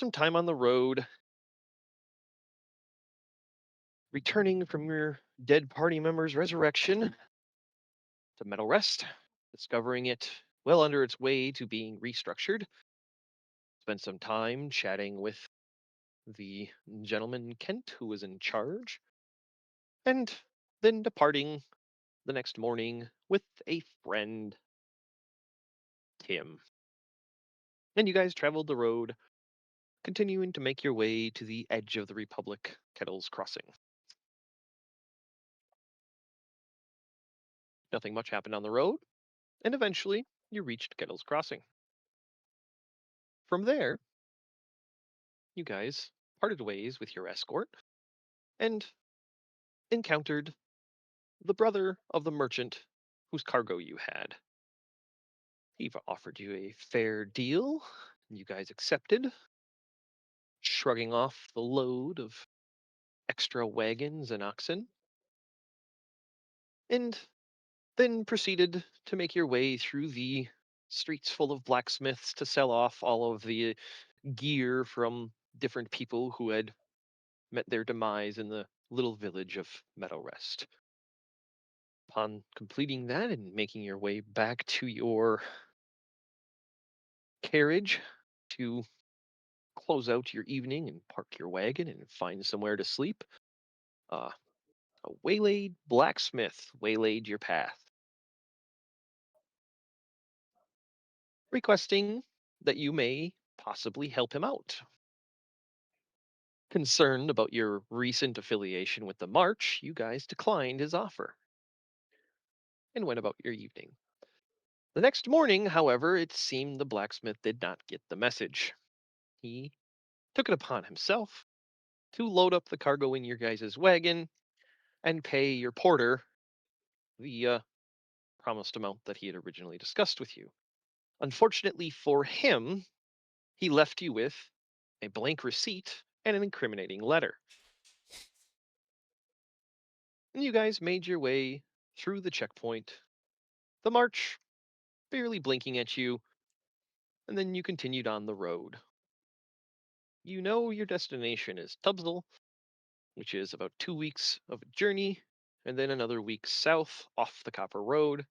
some time on the road, returning from your dead party member's resurrection to Metal Rest, discovering it well under its way to being restructured. Spent some time chatting with the gentleman Kent who was in charge, and then departing the next morning with a friend, Tim. And you guys traveled the road, continuing to make your way to the edge of the Republic, Kettle's Crossing. Nothing much happened on the road, and eventually you reached Kettle's Crossing. From there, you guys parted ways with your escort and encountered the brother of the merchant whose cargo you had. He offered you a fair deal. You guys accepted, shrugging off the load of extra wagons and oxen, and then proceeded to make your way through the streets full of blacksmiths to sell off all of the gear from different people who had met their demise in the little village of Meadow Rest. Upon completing that and making your way back to your carriage to close out your evening and park your wagon and find somewhere to sleep, uh, a waylaid blacksmith waylaid your path, requesting that you may possibly help him out. Concerned about your recent affiliation with the March, you guys declined his offer and went about your evening. The next morning, however, it seemed the blacksmith did not get the message. He took it upon himself to load up the cargo in your guys' wagon and pay your porter the promised amount that he had originally discussed with you. Unfortunately for him, he left you with a blank receipt and an incriminating letter. And you guys made your way through the checkpoint, the march barely blinking at you, and then you continued on the road. You know your destination is Tubsel, which is about 2 weeks of a journey, and then another week south off the Copper Road.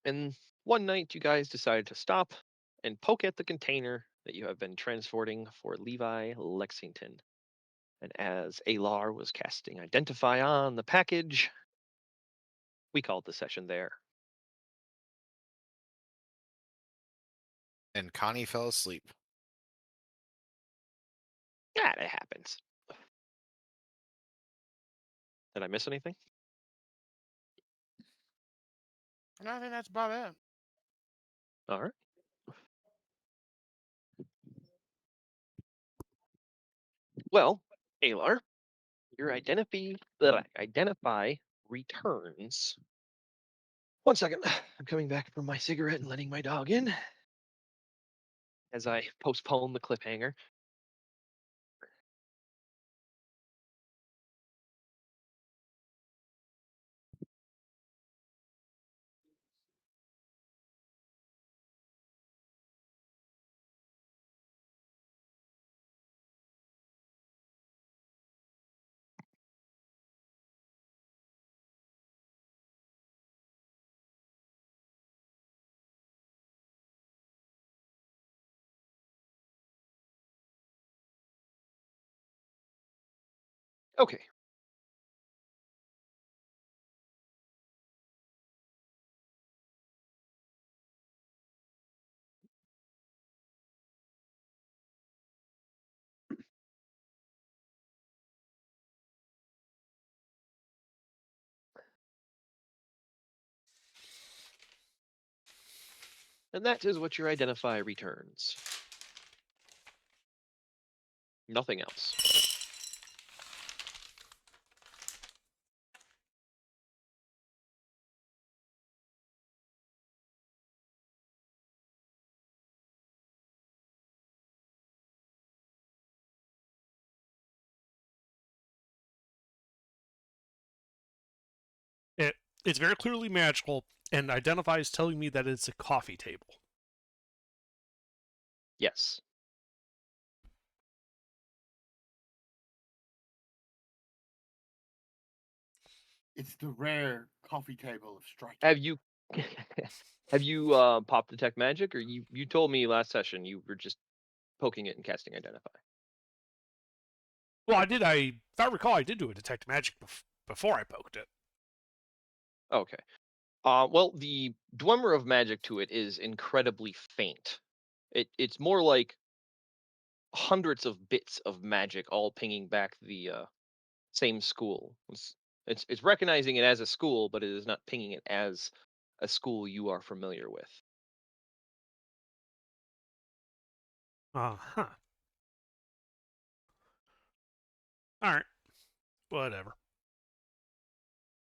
And one night you guys decided to stop and poke at the container that you have been transporting for Levi Lexington. And as Alar was casting Identify on the package, we called the session there. And Connie fell asleep. Yeah, it happens. Did I miss anything? And I think that's about it. All right. Well, Alar, your identify returns. One second. I'm coming back from my cigarette and letting my dog in as I postpone the cliffhanger. Okay. And that is what your identify returns. Nothing else. It it's very clearly magical, and Identify is telling me that it's a coffee table. Yes. It's the rare coffee table of striking. Have you have you popped detect magic, or you told me last session you were just poking it and casting identify? Well, if I recall, I did do a detect magic before I poked it. Okay. Well, the Dwemer of magic to it is incredibly faint. It's more like hundreds of bits of magic all pinging back the same school. It's recognizing it as a school, but it is not pinging it as a school you are familiar with. Huh. All right. Whatever.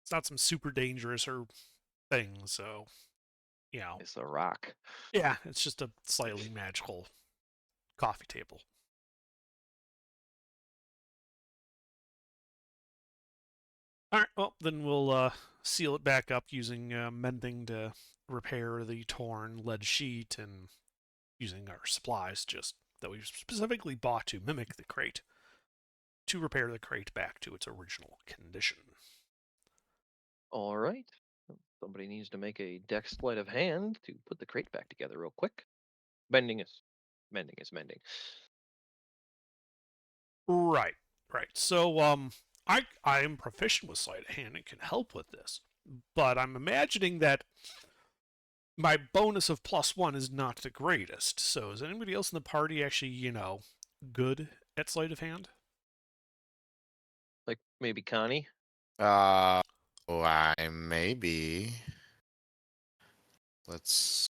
It's not some super dangerous or thing, so It's a rock. yeah, it's just a slightly magical coffee table. All right. Well, then we'll seal it back up using mending to repair the torn lead sheet and using our supplies just that we specifically bought to mimic the crate to repair the crate back to its original condition. All right. Somebody needs to make a dex sleight of hand to put the crate back together real quick. Mending is mending. Right. So I am proficient with sleight of hand and can help with this, but I'm imagining that my bonus of +1 is not the greatest. So is anybody else in the party actually, good at sleight of hand? Like maybe Connie. I maybe. Let's.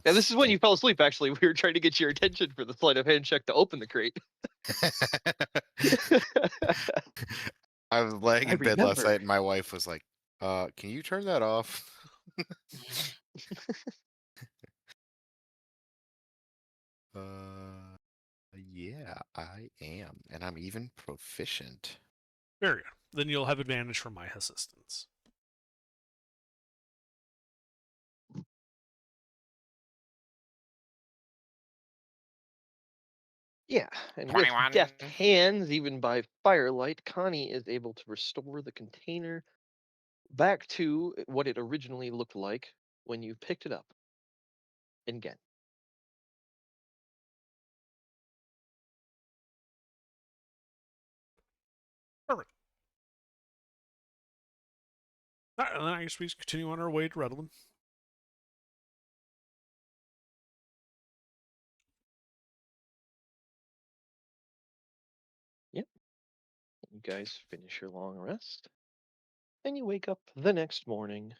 Yeah, this is when think. you fell asleep. Actually, we were trying to get your attention for the sleight of hand check to open the crate. I was laying I in bed last remember. night, and my wife was like, "Can you turn that off?" Yeah, I am, and I'm even proficient. Very good. Then you'll have advantage from my assistance. Yeah, and 21. with deft hands, even by firelight, Connie is able to restore the container back to what it originally looked like when you picked it up. And again. Perfect. All right, and then I guess we just continue on our way to Redland. Yep. You guys finish your long rest, and you wake up the next morning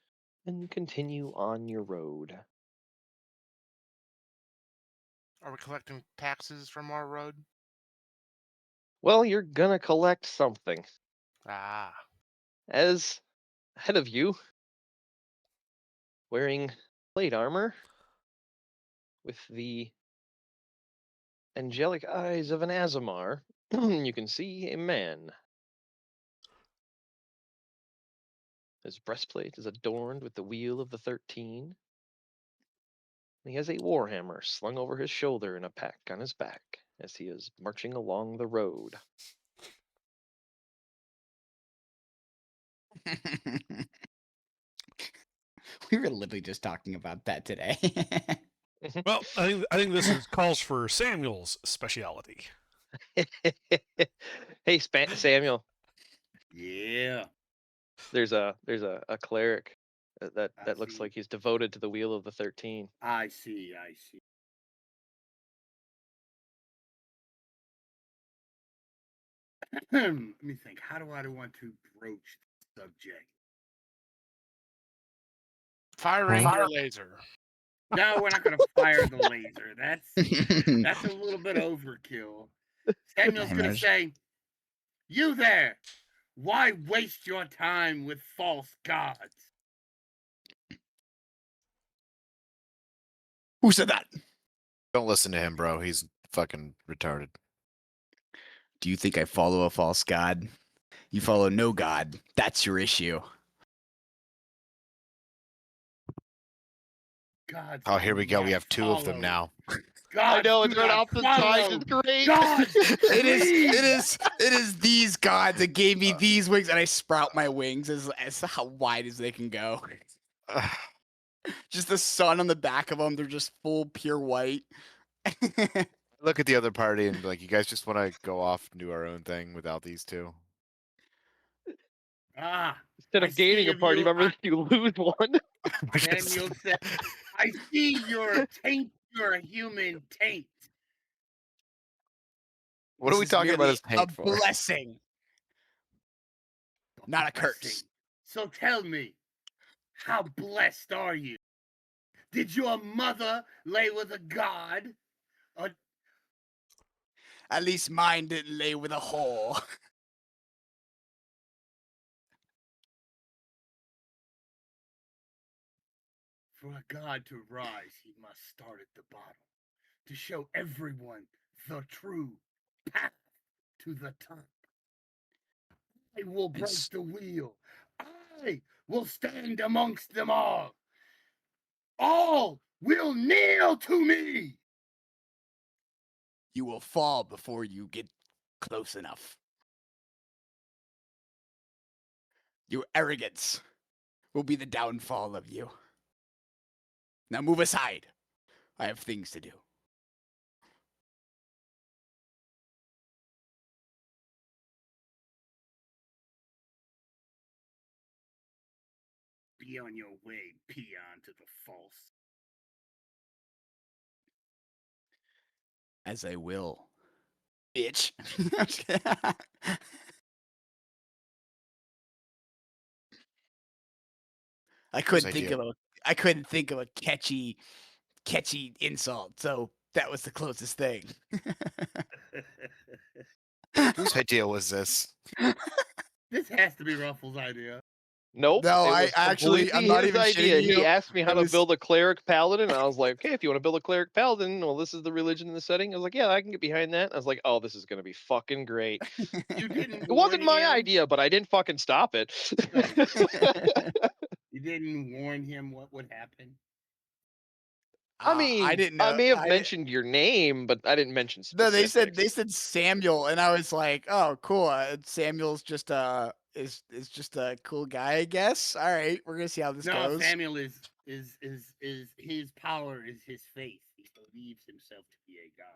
and continue on your road. Are we collecting taxes from our road? Well, you're gonna collect something. Ah. As ahead of you, wearing plate armor with the angelic eyes of an Azamar, you can see a man. His breastplate is adorned with the wheel of the 13. He has a warhammer slung over his shoulder and a pack on his back as he is marching along the road. We were literally just talking about that today. Well, I think this calls for Samuel's speciality. Hey, Samuel. Yeah. There's a cleric that I looks see. like he's devoted to the wheel of the 13. I see. Let me think. How do I want to broach the subject? Firing your laser. No, we're not going to fire the laser. That's a little bit overkill. Samuel's going to say, "You there, why waste your time with false gods?" Who said that? Don't listen to him, bro. He's fucking retarded. Do you think I follow a false god? You follow no god. That's your issue. Gods Oh, here we go. We cannot have two of them follow. now. I Gods know do it's right not off the side. follow. It's great. Gods, It is these gods that gave me these wings, and I sprout my wings as how wide as they can go. Just the sun on the back of them, they're just full pure white. Look at the other party and be like, you guys just want to go off and do our own thing without these two? Instead I of gaining see a of party you, member, you lose one. Samuel said, I see you're a taint, you're a human taint. What are we This is talking about merely as paint a for? blessing, not a curse. Blessing. So tell me, how blessed are you? Did your mother lay with a god? Or At least mine didn't lay with a whore. for a god to rise, he must start at the bottom to show everyone the true path to the top. I will break Yes. the wheel. I will stand amongst them all. All will kneel to me. You will fall before you get close enough. Your arrogance will be the downfall of you. Now move aside. I have things to do. Be on your way, peon to the false. As I will. Bitch. I couldn't think idea. of I couldn't think of a catchy insult, so that was the closest thing. Whose idea was this? This has to be Ruffles' idea. Nope. No, it I was actually- I'm completely not his even shitting idea. He you. asked me how It to was- build a cleric paladin. And I was like, okay, if you want to build a cleric paladin, well, this is the religion in the setting. I was like, yeah, I can get behind that. I was like, oh, this is gonna be fucking great. You didn't. It wasn't warn my him? idea, but I didn't fucking stop it. You didn't warn him what would happen. I mean, I didn't know. I may have I di- mentioned your name, but I didn't mention No, specifics. they said Samuel, and I was like, oh, cool. Samuel's just is just a cool guy, I guess. All right, we're gonna see how this No, goes. Samuel is his power is his faith. He believes himself to be a god.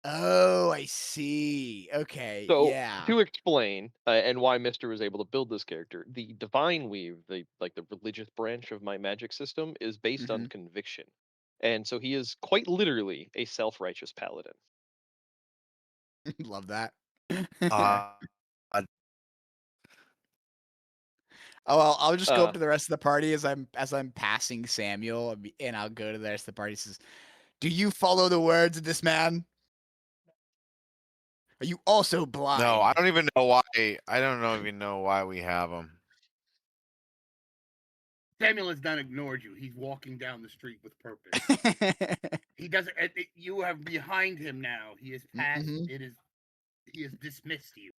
Oh, I see. Okay, So yeah. to explain and why Mister was able to build this character, the Divine Weave, the religious branch of my magic system, is based on conviction, and so he is quite literally a self-righteous paladin. Love that. Uh, Oh well, I'll just go Uh, up to the rest of the party as I'm passing Samuel, and I'll go to the rest of the party. Says, "Do you follow the words of this man? Are you also blind?" no, I don't even know why. I don't even know why we have them. Samuel has not ignored you. He's walking down the street with purpose. He doesn't. You are behind him now. He is past. Mhm. It is. He has dismissed you.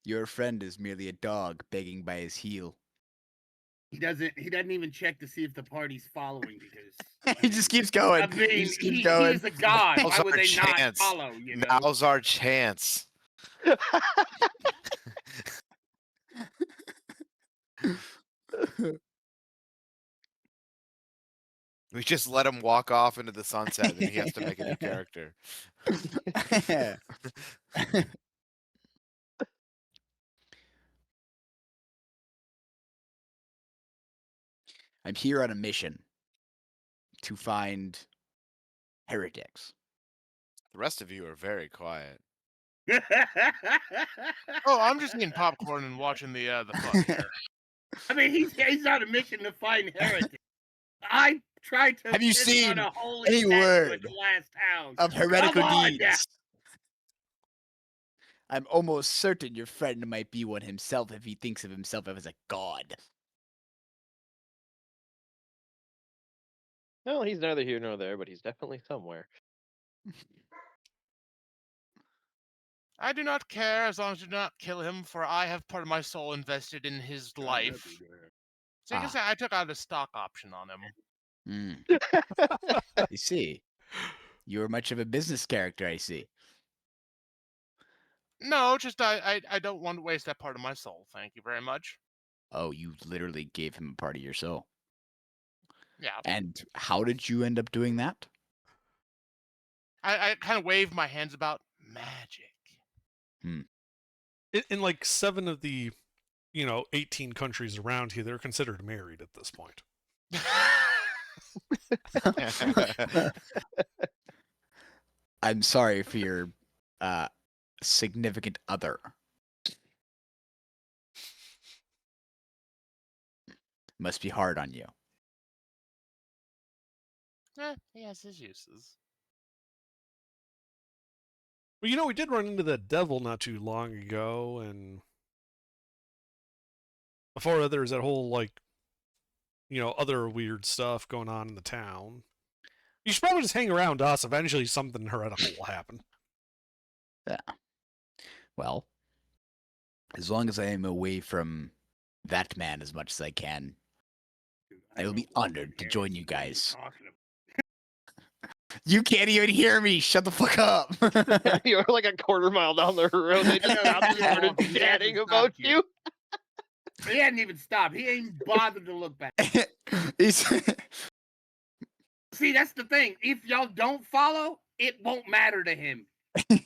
Your friend is merely a dog begging by his heel. He doesn't even check to see if the party's following because He just keeps going. I mean, He just keeps he going. is a god. Now's Why would our they not chance. follow? You know. Now's our chance. We just let him walk off into the sunset, and he has to make a new character. I'm here on a mission to find heretics. The rest of you are very quiet. Oh, I'm just eating popcorn and watching the fun here. I mean, he's on a mission to find heretics. I tried to. Have you piss seen on a holy any statue at word the last house of heretical Come on deeds? now. I'm almost certain your friend might be one himself if he thinks of himself as a god. Well, he's neither here nor there, but he's definitely somewhere. I do not care as long as you do not kill him, for I have part of my soul invested in his life. So you can say I took out a stock option on him. Hmm. I see. You are much of a business character, I see. No, just I don't want to waste that part of my soul. Thank you very much. Oh, you literally gave him a part of your soul. Yeah, And how did you end up doing that? I kind of wave my hands about magic. In like 7 of the 18 countries around here, they're considered married at this point. I'm sorry for your significant other. Must be hard on you. He has his uses. Well, we did run into that devil not too long ago, and before that, there was that whole other weird stuff going on in the town. You should probably just hang around us. Eventually, something heretical will happen. Yeah. Well, as long as I am away from that man as much as I can, I will be honored to join you guys. You can't even hear me. Shut the fuck up. You're like a quarter mile down the road. They just stopped and started He hasn't chatting stopped about yet. you. He hadn't even stopped. He ain't bothered to look back. He's See, that's the thing. If y'all don't follow, it won't matter to him. He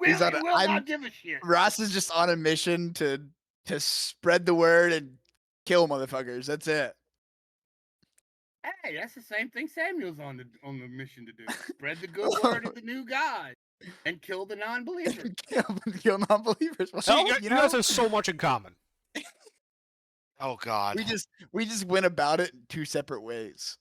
He's on will a- I'm- not give a shit. Ross is just on a mission to spread the word and kill motherfuckers. That's it. Hey, that's the same thing Samuel's on the mission to do. Spread the good word of the new God and kill the non-believer. kill non-believers. Well, See, you you guys know, have so much in common. Oh God. we just went about it in two separate ways.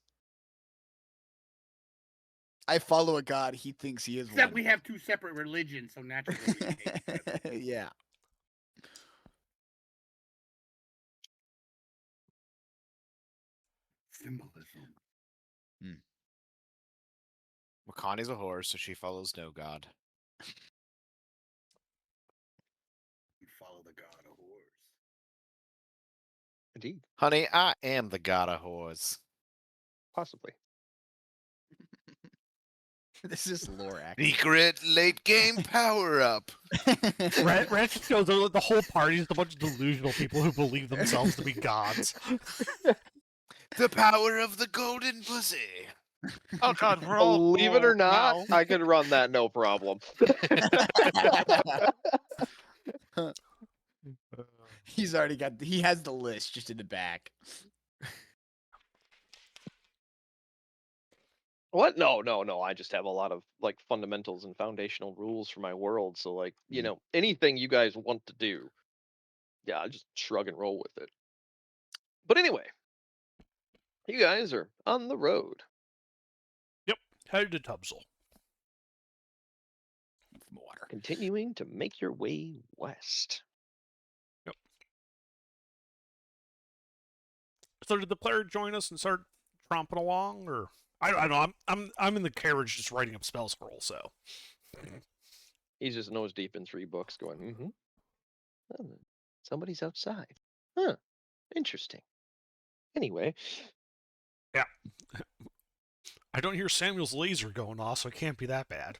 I follow a god. He thinks he is Except one. we have two separate religions, so naturally we hate each other. Yeah. Symbolism. Makani's a horse, so she follows no god. We follow the God of Wars. Indeed, Honey, I am the god of whores. possibly. This is lore acting. Secret late game power up. Ranch shows the whole party is a bunch of delusional people who believe themselves to be gods. The power of the golden pussy. Oh God, we're all Believe it or full not, now. I could run that no problem. He has the list just in the back. What? No. I just have a lot of like fundamentals and foundational rules for my world. So like, anything you guys want to do, yeah, I just shrug and roll with it. But anyway, you guys are on the road. Headed to Tubsel. From water. Continuing to make your way west. So did the player join us and start tromping along, or I don't know. I'm in the carriage just writing up spell scroll. So He's just nose deep in 3 books, going, somebody's outside. Huh? Interesting. Anyway, yeah, I don't hear Samuel's laser going off, so it can't be that bad.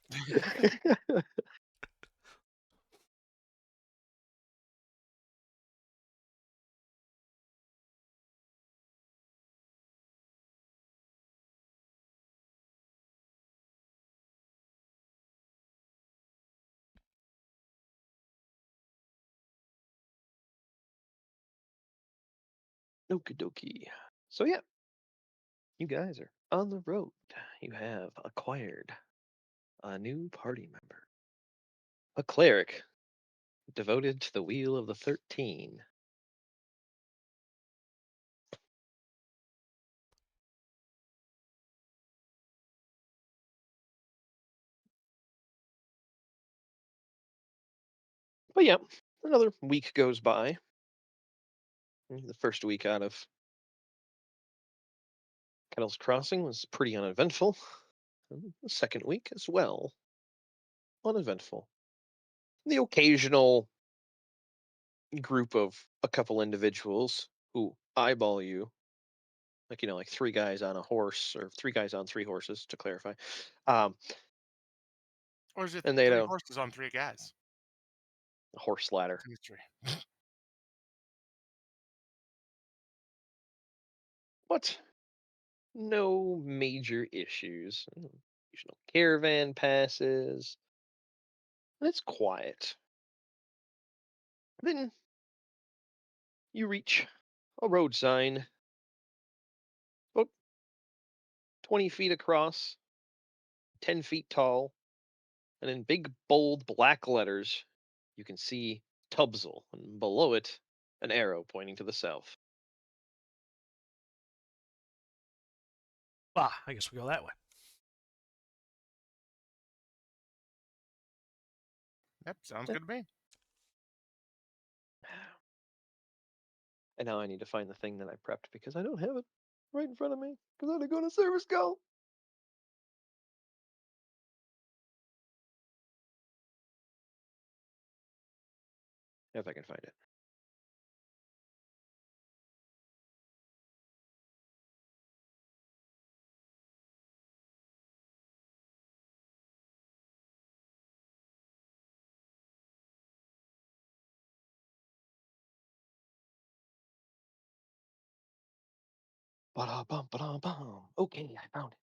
Okie dokie. So yeah, you guys are on the road. You have acquired a new party member, a cleric devoted to the Wheel of the 13. But yeah, another week goes by. The first week out of Kettle's Crossing was pretty uneventful. And the second week as well, uneventful. The occasional group of a couple individuals who eyeball you like like 3 guys on a horse, or 3 guys on 3 horses, to clarify. Um, Or is it and they had 3 a horses on 3 guys? horse ladder. It's a mystery. But no major issues. Occasional caravan passes, and it's quiet. Then you reach a road sign about 20 feet across, 10 feet tall, and in big, bold black letters, you can see Tubsel, and below it, an arrow pointing to the south. Ah, I guess we go that way. Yep, sounds Yeah. good to me. And now I need to find the thing that I prepped because I don't have it right in front of me because I had to go to service call. If I can find it. Ba-da-bum, ba-da-bum. Okay, I found it.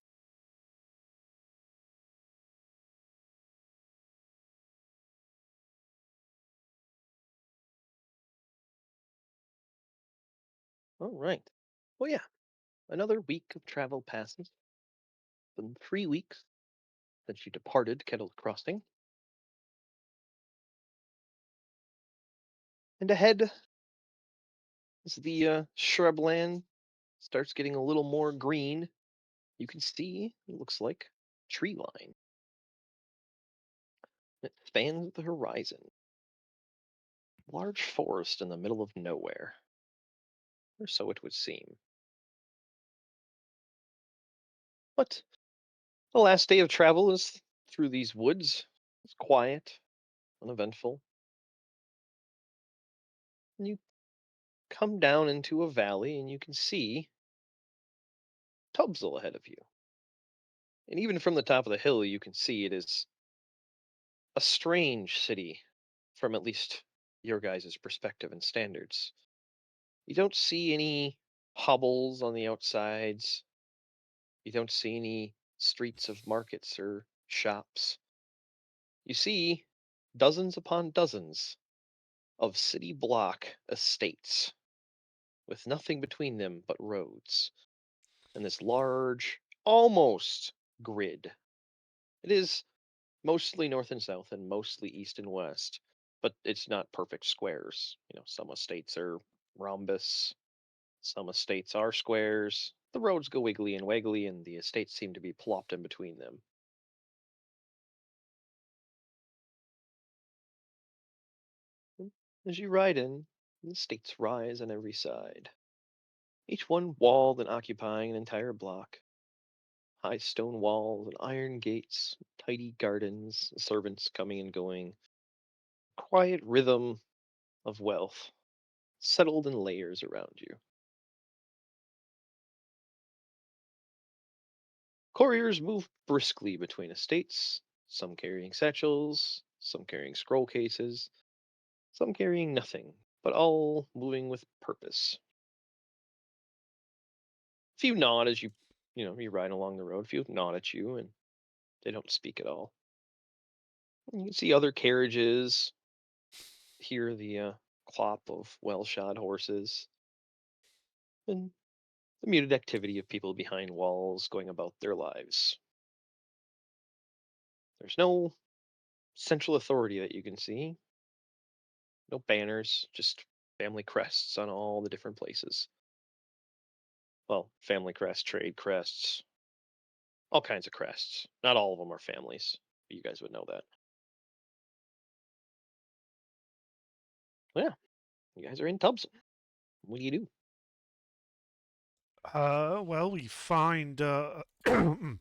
All right. Well, yeah. Another week of travel passes. Been 3 weeks since you departed Kettle Crossing. And ahead, as the shrubland starts getting a little more green, you can see, it looks like, tree line. It spans the horizon. Large forest in the middle of nowhere. Or so it would seem. But the last day of travel is through these woods. It's quiet, uneventful. And you come down into a valley and you can see Tubsel ahead of you. And even from the top of the hill, you can see it is a strange city from at least your guys' perspective and standards. You don't see any hovels on the outsides. You don't see any streets of markets or shops. You see dozens upon dozens of city block estates with nothing between them but roads and this large, almost grid. It is mostly north and south and mostly east and west, but it's not perfect squares. Some estates are rhombus, some estates are squares. The roads go wiggly and waggly, and the estates seem to be plopped in between them. And as you ride in, the estates rise on every side, each one walled and occupying an entire block. High stone walls and iron gates, tidy gardens, servants coming and going. Quiet rhythm of wealth, settled in layers around you. Couriers move briskly between estates, some carrying satchels, some carrying scroll cases, some carrying nothing, but all moving with purpose. A few nod as you ride along the road. A few nod at you, and they don't speak at all. And you can see other carriages, hear the clop of well-shod horses, and the muted activity of people behind walls going about their lives. There's no central authority that you can see, no banners, just family crests on all the different places. Well, family crests, trade crests, all kinds of crests. Not all of them are families, but you guys would know that. Well, yeah, you guys are in Tubson. What do you do? Well, we find Erevin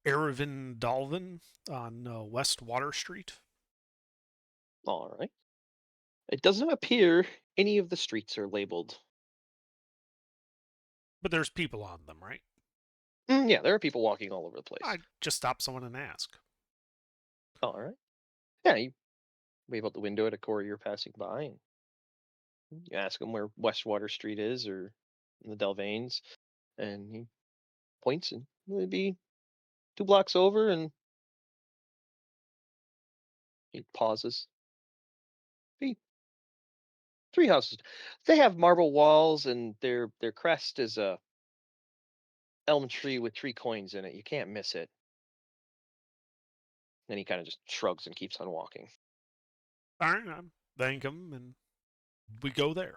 Dalvin on West Water Street. All right. It doesn't appear any of the streets are labeled. But there's people on them, right? Yeah, there are people walking all over the place. I just stop someone and ask. All right. Yeah, you wave out the window at a courier passing by, and you ask him where Westwater Street is or in the Delvanes, and he points, and it'd be 2 blocks over, and he pauses. Be 3 houses. They have marble walls, and their crest is a elm tree with 3 coins in it. You can't miss it. Then he kind of just shrugs and keeps on walking. All right, I thank him, and we go there.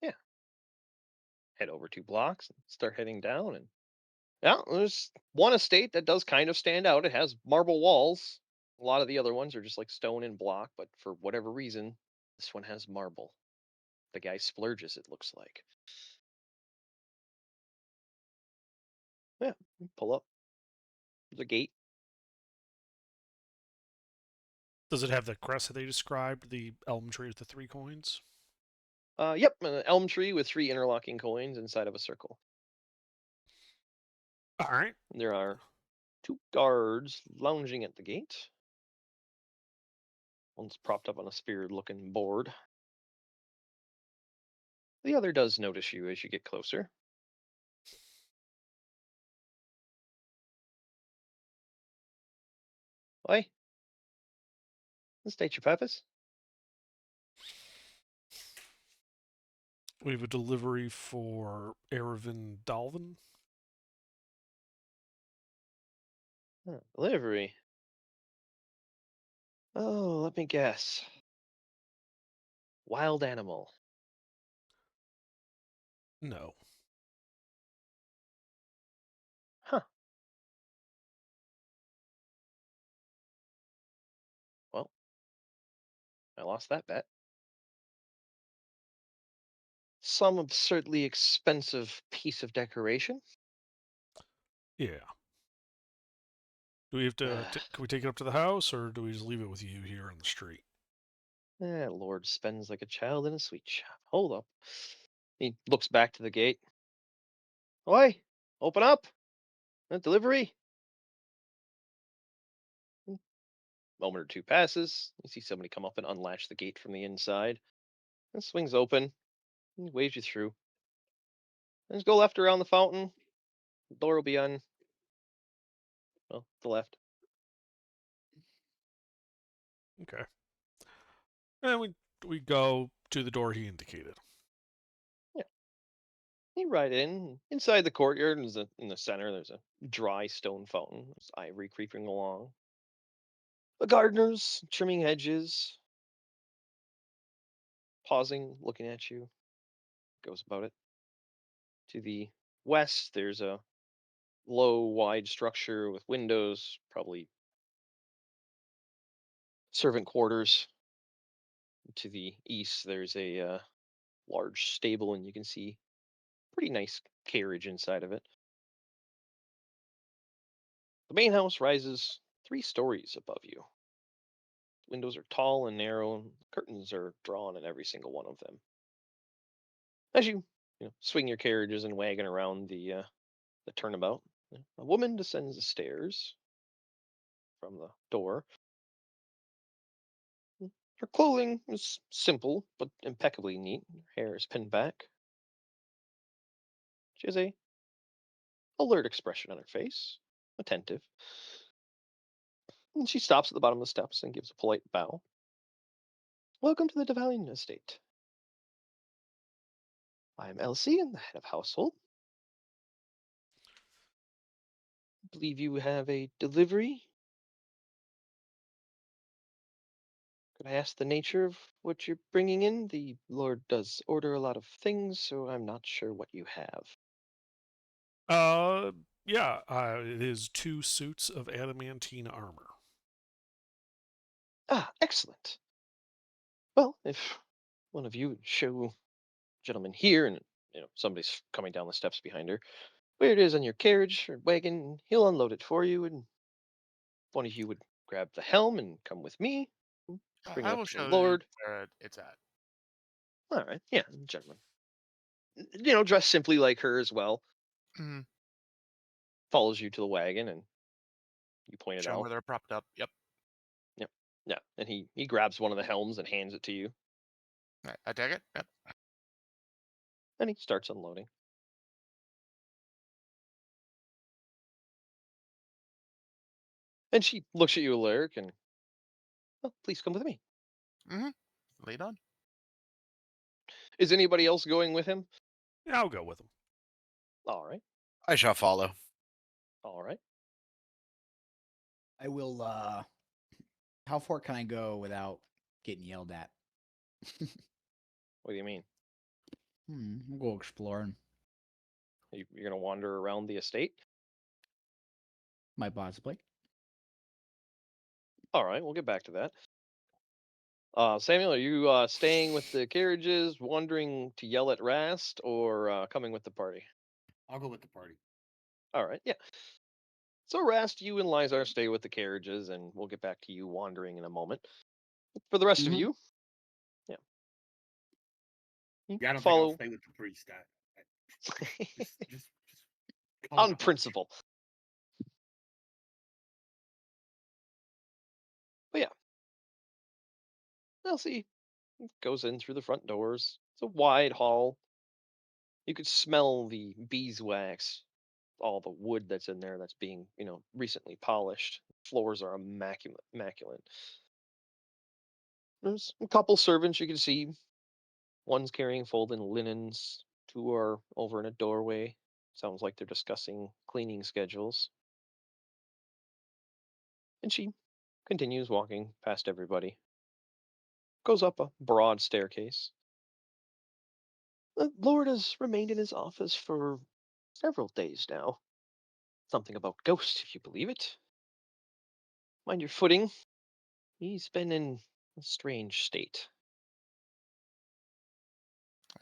Yeah. Head over 2 blocks and start heading down, and yeah, there's one estate that does kind of stand out. It has marble walls. A lot of the other ones are just like stone and block, but for whatever reason, this one has marble. The guy splurges, it looks like. Yeah, you pull up. There's a gate. Does it have the crest that they described, the elm tree with the 3 coins? Yep, an elm tree with 3 interlocking coins inside of a circle. All right. There are 2 guards lounging at the gate. One's propped up on a spear-looking board. The other does notice you as you get closer. Why? State your purpose. We have a delivery for Erevin Dalvin. Delivery. Oh, let me guess. Wild animal. No. Huh. Well, I lost that bet. Some absurdly expensive piece of decoration. Yeah. Do we have to? Can we take it up to the house, or do we just leave it with you here on the street? Lord spends like a child in a sweet shop. Hold up. He looks back to the gate. Oi, open up. Delivery. Moment or two passes. You see somebody come up and unlatch the gate from the inside. It swings open. He waves you through. Just go left around the fountain. The door will be on, well, the left. Okay. And we go to the door he indicated. You ride in. Inside the courtyard, in the center, there's a dry stone fountain. There's ivory creeping along. The gardeners trimming hedges, pausing, looking at you. Goes about it. To the west, there's a low, wide structure with windows, probably servant quarters. To the east, there's a large stable, and you can see pretty nice carriage inside of it. The main house rises 3 stories above you. Windows are tall and narrow, and curtains are drawn in every single one of them. As you swing your carriages and wagon around the turnabout, a woman descends the stairs from the door. Her clothing is simple but impeccably neat. Her hair is pinned back. She has a alert expression on her face, attentive. And she stops at the bottom of the steps and gives a polite bow. Welcome to the Devalian estate. I am Elsie, and the head of household. I believe you have a delivery. Could I ask the nature of what you're bringing in? The Lord does order a lot of things, so I'm not sure what you have. Yeah, it is 2 suits of adamantine armor. Ah, excellent. Well, if one of you would show gentleman here, and somebody's coming down the steps behind her, where it is on your carriage or wagon, he'll unload it for you, and if one of you would grab the helm and come with me, bring it I up will to the show you Lord. where it's at. All right, yeah, gentlemen. dressed simply like her as well, Mm, follows you to the wagon, and you point it show 'em out. where they're propped up. Yep. Yep. Yeah, and he grabs one of the helms and hands it to you, I take it. Yep. and he starts unloading. And she looks at you, Alaric, and, "Oh, please come with me." Mm-hmm. Lead on. Is anybody else going with him? Yeah, I'll go with him. All right, I shall follow. all right. I will. How far can I go without getting yelled at? What do you mean? We'll go exploring. You're gonna wander around the estate? Might possibly. All right, we'll get back to that. Samuel, are you staying with the carriages, wandering to yell at Rast, or coming with the party? I'll go with the party. All right, yeah. So Rast, you and Lizar stay with the carriages, and we'll get back to you wandering in a moment. For the rest of Mhm. you, yeah, you Yeah, I don't think I'll follow stay with the priest. Just call on it off. principle. But yeah, Elsie goes in through the front doors. It's a wide hall. You could smell the beeswax, all the wood that's in there that's being, recently polished. Floors are immaculate, immaculate. There's a couple servants you can see. One's carrying folding linens. Two are over in a doorway. Sounds like they're discussing cleaning schedules. And she continues walking past everybody. Goes up a broad staircase. The Lord has remained in his office for several days now. Something about ghosts, if you believe it. Mind your footing. He's been in a strange state.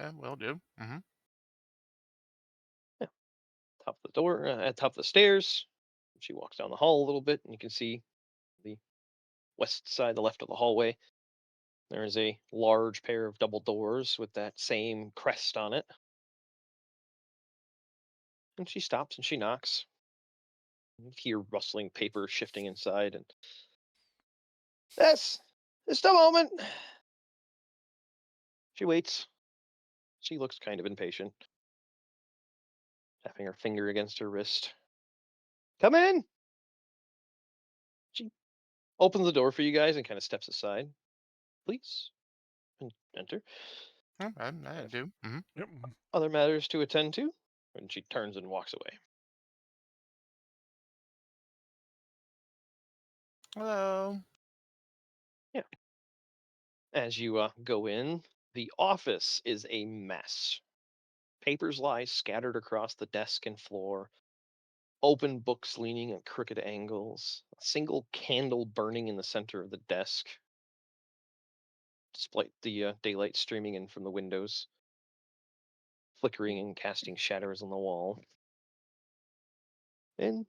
Yeah, will do. Mm-hmm. Yeah, top of the door, at top of the stairs. She walks down the hall a little bit, and you can see the west side, the left of the hallway. There is a large pair of double doors with that same crest on it. And she stops and she knocks. You hear rustling paper shifting inside, and yes, just a moment. She waits. She looks kind of impatient, tapping her finger against her wrist. Come in. She opens the door for you guys and kind of steps aside. Please, and enter. I do. Mm-hmm. Yep. Other matters to attend to. And she turns and walks away. Hello. Yeah. As you go in, the office is a mess. Papers lie scattered across the desk and floor. Open books leaning at crooked angles. A single candle burning in the center of the desk, despite the daylight streaming in from the windows, flickering and casting shadows on the wall. And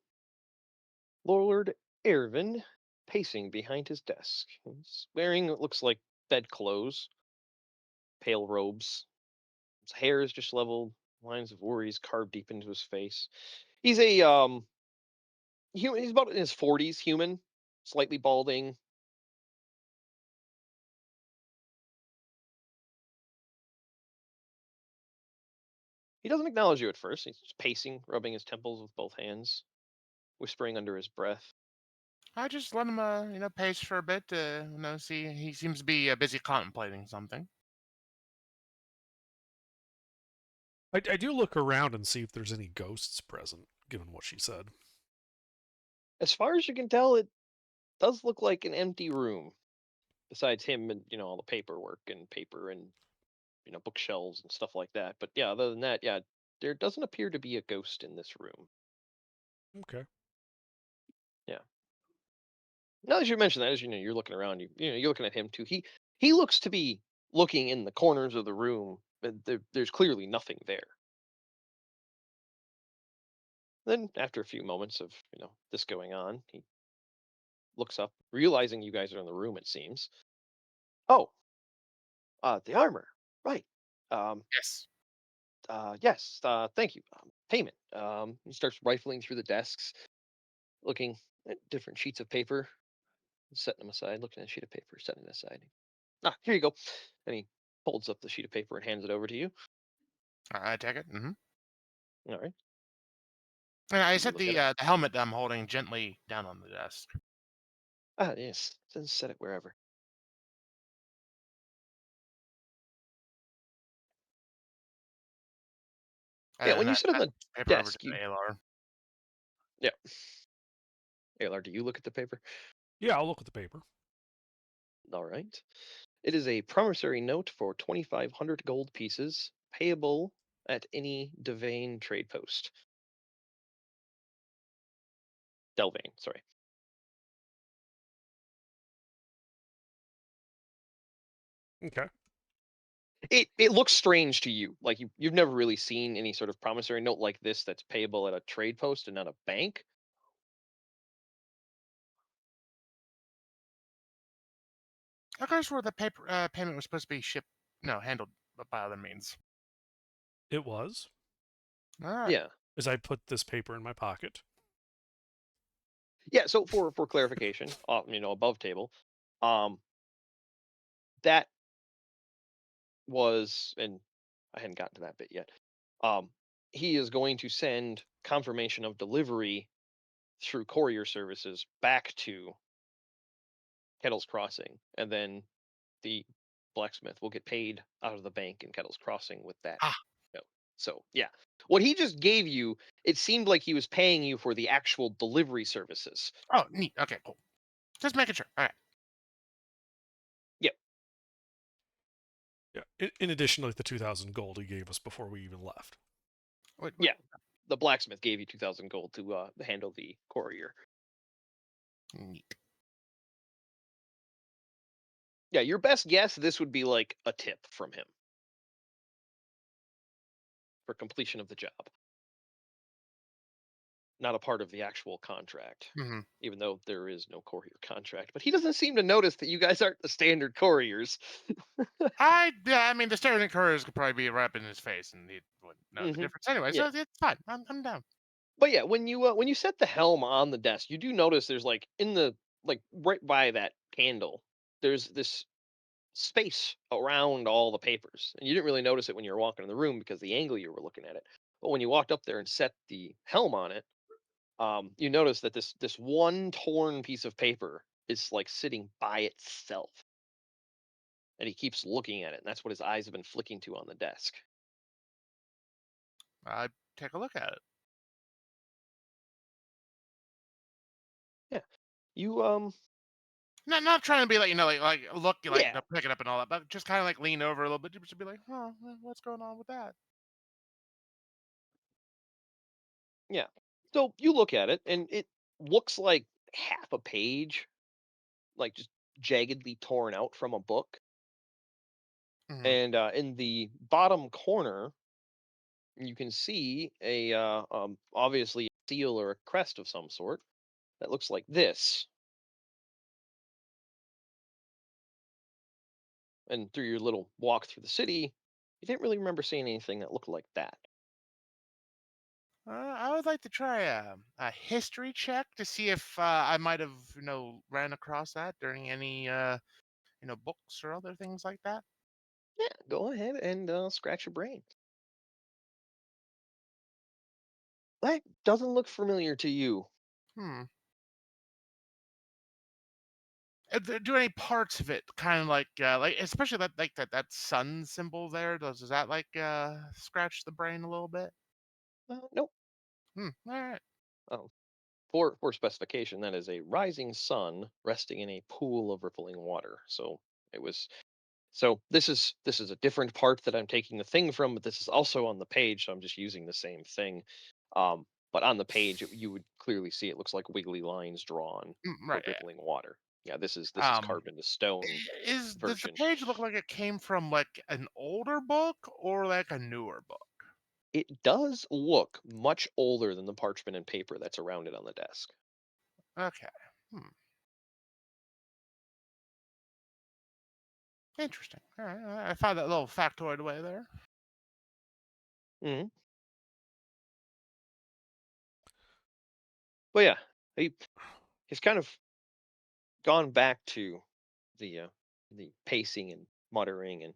Lord Ervin pacing behind his desk. He's wearing what looks like bedclothes, pale robes. His hair is just leveled, lines of worries carved deep into his face. He's a human. He's about in his 40s, human, slightly balding. He doesn't acknowledge you at first. He's just pacing, rubbing his temples with both hands, whispering under his breath. I just let him, pace for a bit. See, he seems to be busy contemplating something. I do look around and see if there's any ghosts present, given what she said. As far as you can tell, it does look like an empty room. Besides him and all the paperwork and paper and bookshelves and stuff like that. But yeah, other than that, yeah, there doesn't appear to be a ghost in this room. Okay. Yeah. Now that you mention that, as you're looking around, you're looking at him too. He looks to be looking in the corners of the room, but there's clearly nothing there. Then, after a few moments of this going on, he looks up, realizing you guys are in the room. It seems. Oh, the armor, right? Um, Yes. Yes, thank you. Payment. He starts rifling through the desks, looking at different sheets of paper, setting them aside, looking at a sheet of paper, setting it aside. Here you go. And he folds up the sheet of paper and hands it over to you. I take it. All right. And I You set look at it. the helmet that I'm holding gently down on the desk. Yes. Then set it wherever. Yeah, when And you I sit on pass the the paper over to desk, you the ALR. yeah. Aylar, do you look at the paper? Yeah, I'll look at the paper. All right. It is a promissory note for 2,500 gold pieces, payable at any Devane trade post. Delvane, sorry. Okay. It looks strange to you. Like you've never really seen any sort of promissory note like this that's payable at a trade post and not a bank. I could have swore the paper payment was supposed to be handled by other means. It was, All right. Yeah. as I put this paper in my pocket. Yeah, so for clarification, above table, that was, and I hadn't gotten to that bit yet. He is going to send confirmation of delivery through courier services back to Kettle's Crossing, and then the blacksmith will get paid out of the bank in Kettle's Crossing with that. Ah. note. So yeah, what he just gave you, it seemed like he was paying you for the actual delivery services. Oh, neat. Okay, cool. Just making sure. All right. Yeah. In addition to like the 2,000 gold he gave us before we even left. Wait, Yeah. The blacksmith gave you 2,000 gold to handle the courier. Neat. Yeah, your best guess, this would be like a tip from him for completion of the job. Not a part of the actual contract, Mm-hmm. even though there is no courier contract. But he doesn't seem to notice that you guys aren't the standard couriers. I mean, the standard couriers could probably be right up in his face, and he wouldn't know the Mhm. difference anyway. Yeah. So it's fine. I'm down. But yeah, when you set the helm on the desk, you do notice there's like in the like right by that candle, there's this space around all the papers. And you didn't really notice it when you were walking in the room because the angle you were looking at it. But when you walked up there and set the helm on it, you notice that this one torn piece of paper is like sitting by itself. And he keeps looking at it, and that's what his eyes have been flicking to on the desk. I take a look at it. Yeah. You Not trying to be like look yeah. pick it up and all that, but just kind of like lean over a little bit just to be like, oh, what's going on with that? Yeah. So you look at it, and it looks like half a page, like just jaggedly torn out from a book. Mm-hmm. And in the bottom corner, you can see a obviously a seal or a crest of some sort that looks like this. And through your little walk through the city, you didn't really remember seeing anything that looked like that. I would like to try a history check to see if I might have ran across that during any books or other things like that. Yeah, go ahead and scratch your brain. That doesn't look familiar to you. Hmm. Do any parts of it kind of like especially that sun symbol there? Does that scratch the brain a little bit? Nope. Hmm. All right. Oh, for specification, that is a rising sun resting in a pool of rippling water. So it was. So this is a different part that I'm taking the thing from, but this is also on the page, so I'm just using the same thing. But on the page, you would clearly see it looks like wiggly lines drawn for Right. rippling water. Yeah, this is Um. carved into stone Does the version. page look like it came from like an older book or like a newer book? It does look much older than the parchment and paper that's around it on the desk. Okay. Hmm. Interesting. All right. I found that little factoid away there. Mhm. But yeah, he's kind of gone back to the pacing and muttering, and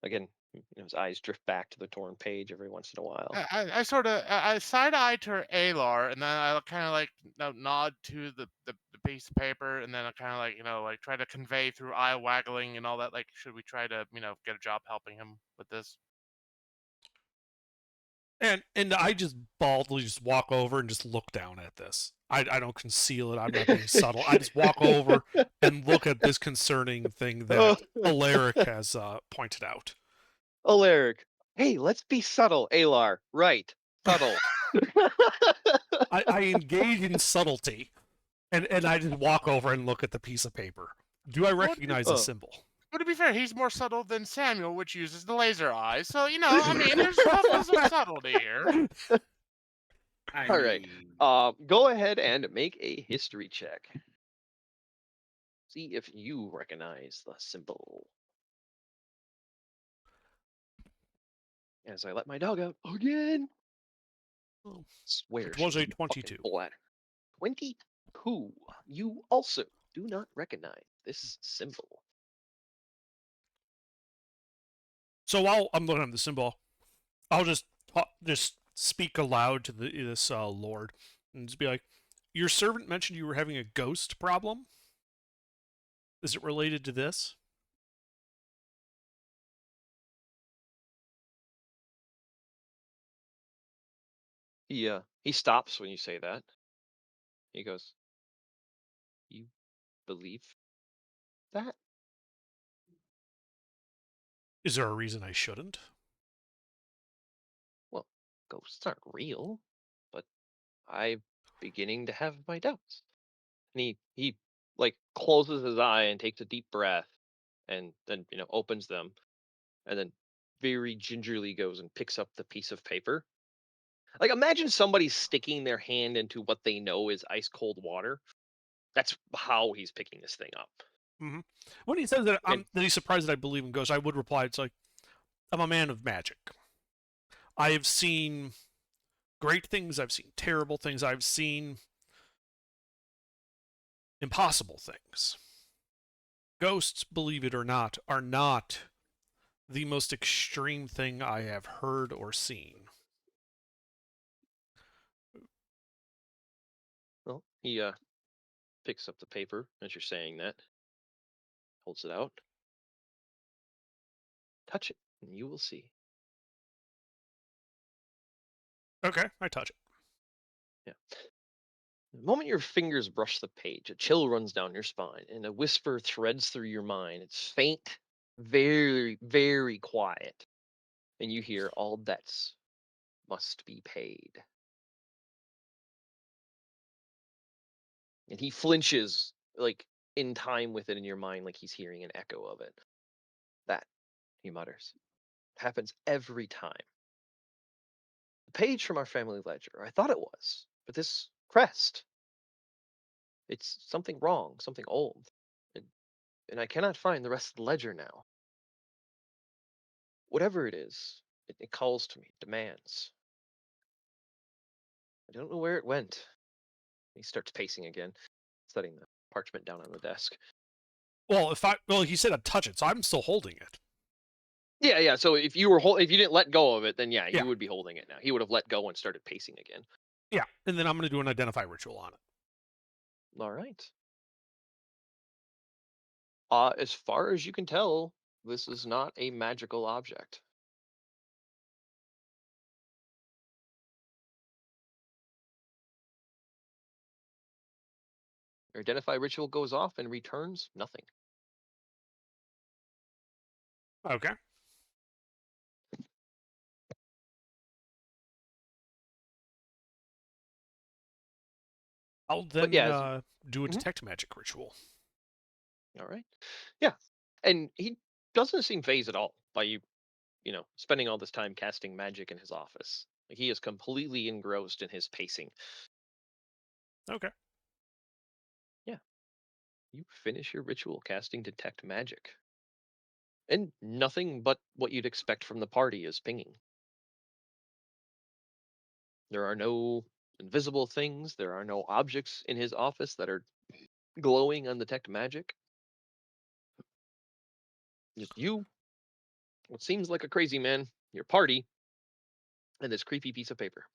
again, his eyes drift back to the torn page every once in a while. I sort of I side eye to Alar, and then I kind of like nod to the piece of paper, and then I kind of like like try to convey through eye waggling and all that. Like, should we try to get a job helping him with this? And I just baldly just walk over and just look down at this. I don't conceal it. I'm not being subtle. I just walk over and look at this concerning thing that Alaric has pointed out. Alaric, hey, let's be subtle. Alar, right? Subtle. I engage in subtlety, and I just walk over and look at the piece of paper. Do I recognize the Oh. symbol? But to be fair, he's more subtle than Samuel, which uses the laser eye. So I mean, there's definitely some subtlety here. I All right. mean, Go ahead and make a history check. See if you recognize the symbol. As I let my dog out again. Oh, Swear it was she's a 22. bladder. 22. You also do not recognize this symbol. So while I'm looking at the symbol, I'll just speak aloud to this lord and just be like, "Your servant mentioned you were having a ghost problem. Is it related to this?" He stops when you say that. He goes, "You believe that?" Is there a reason I shouldn't? Well, ghosts aren't real, but I'm beginning to have my doubts. And he like closes his eye and takes a deep breath, and then opens them, and then very gingerly goes and picks up the piece of paper. Like, imagine somebody sticking their hand into what they know is ice cold water. That's how he's picking this thing up. When he says that And that he's surprised that I believe in ghosts, I would reply, "It's like, I'm a man of magic. I have seen great things. I've seen terrible things. I've seen impossible things. Ghosts, believe it or not, are not the most extreme thing I have heard or seen." well, he picks up the paper as you're saying that, holds it out. Touch it, and you will see. Okay, I touch it. Yeah. The moment your fingers brush the page, a chill runs down your spine, and a whisper threads through your mind. It's faint, very, very quiet, and you hear all debts must be paid. And he flinches, like in time with it in your mind, like he's hearing an echo of it. That, he mutters, happens every time. The page from our family ledger. I thought it was, but this crest, it's something wrong, something old. And I cannot find the rest of the ledger now. Whatever it is, it calls to me, demands. I don't know where it went. He starts pacing again, setting the parchment down on the desk. Well, he said I'd touch it, so I'm still holding it. Yeah. So if you didn't let go of it, then yeah, Yeah. you would be holding it now. He would have let go and started pacing again. Yeah, and then I'm going to do an identify ritual on it. All right. As far as you can tell, this is not a magical object. Your identify ritual goes off and returns nothing. Okay. I'll then But yeah, do a Mhm. detect magic ritual. all right. Yeah. And he doesn't seem phased at all by you, spending all this time casting magic in his office. Like, he is completely engrossed in his pacing. Okay. Yeah. You finish your ritual casting detect magic. And nothing but what you'd expect from the party is pinging. There are no invisible things. There are no objects in his office that are glowing undetect magic. Just you, what seems like a crazy man, your party, and this creepy piece of paper.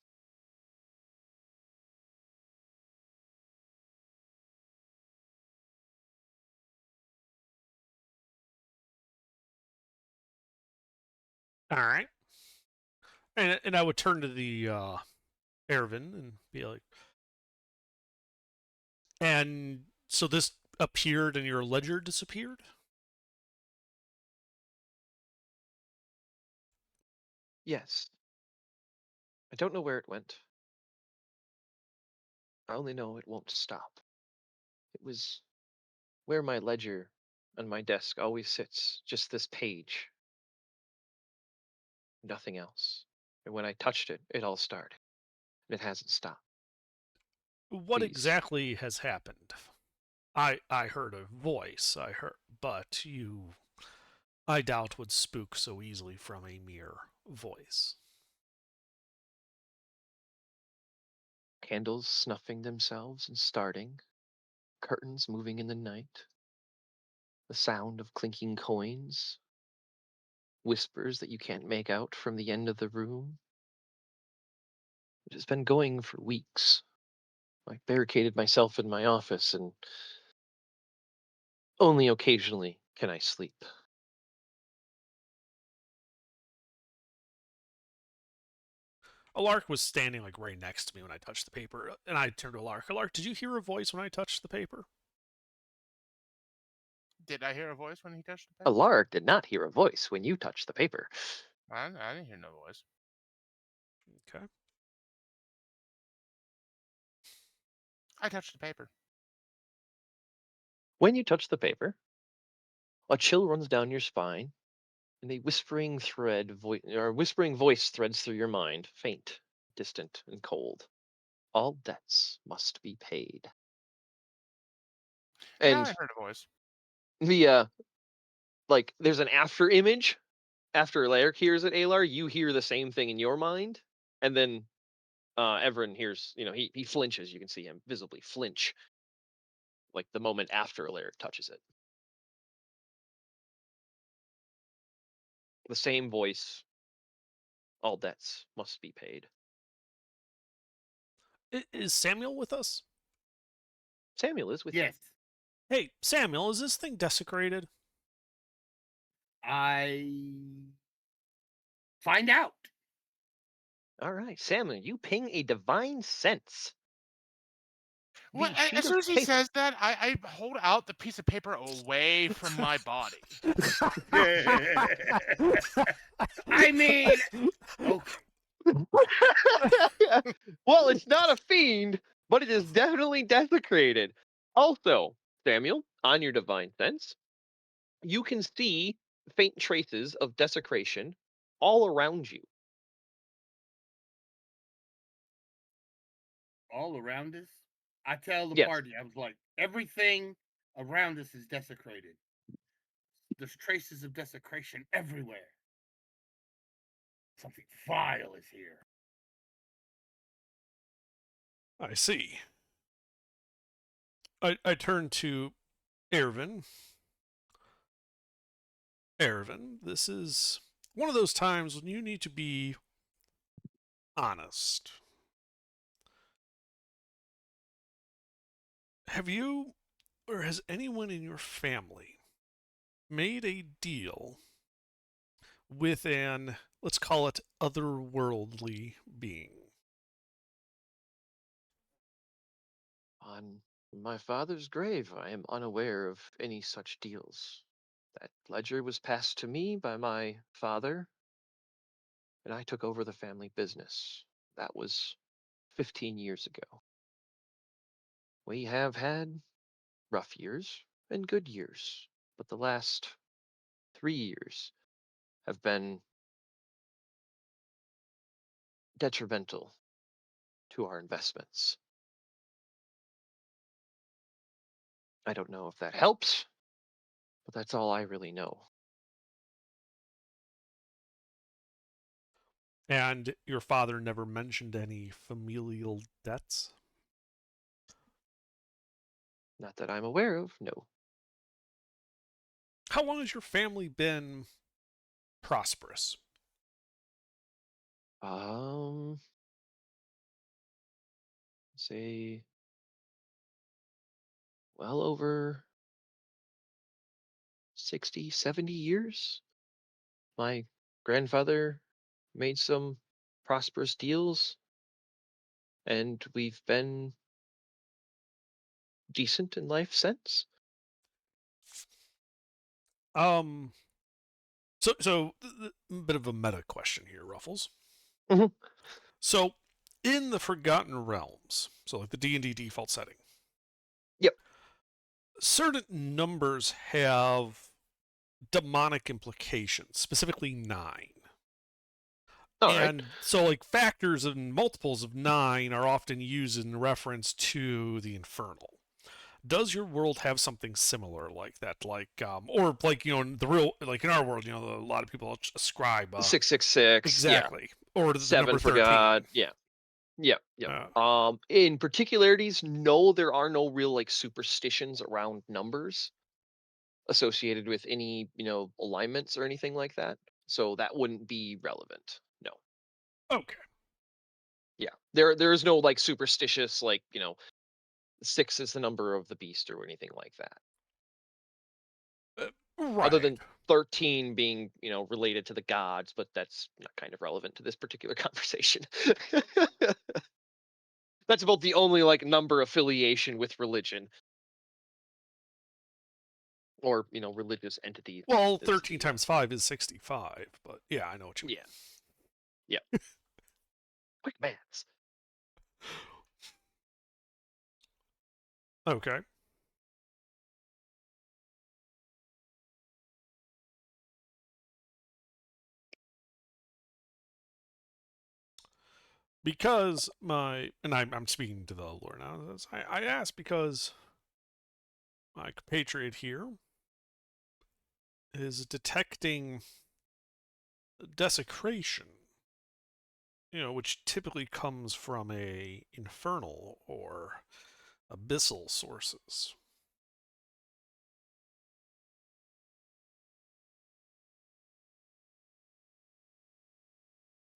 All right. And I would turn to the Ervin and be like, and so this appeared and your ledger disappeared? Yes. I don't know where it went. I only know it won't stop. It was where my ledger on my desk always sits, just this page, nothing else. And when I touched it, it all started. And it hasn't stopped. What Please. exactly has happened? I heard a voice, but you I doubt would spook so easily from a mere voice. Candles snuffing themselves and starting, curtains moving in the night, the sound of clinking coins, whispers that you can't make out from the end of the room. It has been going for weeks. I barricaded myself in my office, and only occasionally can I sleep. Alark was standing like right next to me when I touched the paper, and I turned to Alark. Alark, did you hear a voice when I touched the paper? Did I hear a voice when he touched the paper? Alark did not hear a voice when you touched the paper. I didn't hear no voice. Okay. I touched the paper. When you touch the paper, a chill runs down your spine, and a whispering whispering voice threads through your mind, faint, distant, and cold. All debts must be paid. Yeah, And I heard a voice. the like there's an after image. After Alaric hears it, Alar, you hear the same thing in your mind, and then Everin hears, he flinches. You can see him visibly flinch, like the moment after Alaric touches it. The same voice. All debts must be paid. Is Samuel with us? Samuel is with you. Yes. Hey, Samuel, is this thing desecrated? I find out. All right, Samuel, you ping a divine sense. Well, The sheet as of soon as he paper- says that, I hold out the piece of paper away from my body. I mean, okay. Well, it's not a fiend, but it is definitely desecrated. Also, Samuel, on your divine sense, you can see faint traces of desecration all around you. All around us. I tell the Yes. party, I was like, everything around us is desecrated. There's traces of desecration everywhere. Something vile is here. I see. I turn to Ervin. Ervin, this is one of those times when you need to be honest. Have you, or has anyone in your family made a deal with an, let's call it, otherworldly being? On my father's grave, I am unaware of any such deals. That ledger was passed to me by my father, and I took over the family business. That was 15 years ago. We have had rough years and good years, but the last 3 years have been detrimental to our investments. I don't know if that helps, but that's all I really know. And your father never mentioned any familial debts? Not that I'm aware of, no. How long has your family been prosperous? Um, say well over 60, 70 years. My grandfather made some prosperous deals, and we've been decent in life since. Um, so a bit of a meta question here, Ruffles. Mhm. So, in the Forgotten Realms, so like the D&D default setting, Yep. certain numbers have demonic implications, specifically 9. All right. And so, like, factors and multiples of 9 are often used in reference to the infernal. Does your world have something similar like that? Like, or like, in the real, like in our world, a lot of people ascribe 666. Yeah. exactly, or the 7 number for 13. God. Yeah. Yep. Yep. In particularities, no, there are no real like superstitions around numbers associated with any, alignments or anything like that. So that wouldn't be relevant. No. Okay. Yeah. There is no like superstitious like, 6 is the number of the beast or anything like that. Other Right. than 13 being, related to the gods, but that's not kind of relevant to this particular conversation. That's about the only like number affiliation with religion or, religious entity. Well, is 13 the, times 5 is 65, but yeah, I know what you mean. Yeah. Yeah. Quick maths. Okay. Because I'm speaking to the lore now. I ask because my compatriot here is detecting desecration, which typically comes from a infernal or abyssal sources.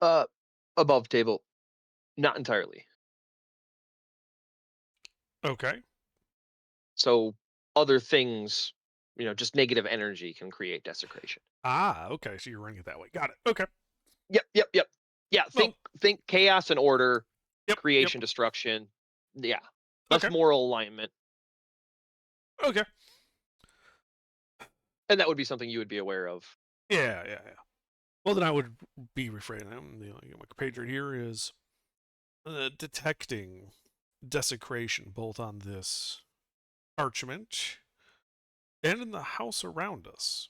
Uh, Above table, not entirely. Okay. So other things, just negative energy can create desecration. Ah, okay. So you're running it that way. Got it. Okay. Yep, yep, yep. Yeah, Well, think chaos and order, yep. creation, destruction. Yeah. Less Okay. moral alignment. Okay. And that would be something you would be aware of. Yeah. Well, then I would be refraining. My compatriot here is detecting desecration both on this parchment and in the house around us.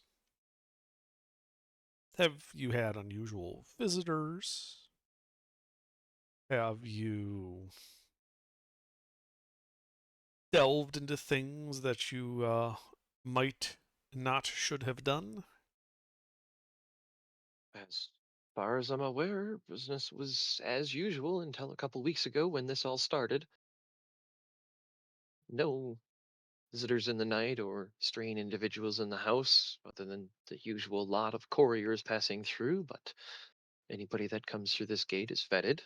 Have you had unusual visitors? Have you delved into things that you might not should have done? As far as I'm aware, business was as usual until a couple weeks ago when this all started. No visitors in the night or straying individuals in the house, other than the usual lot of couriers passing through, but anybody that comes through this gate is vetted.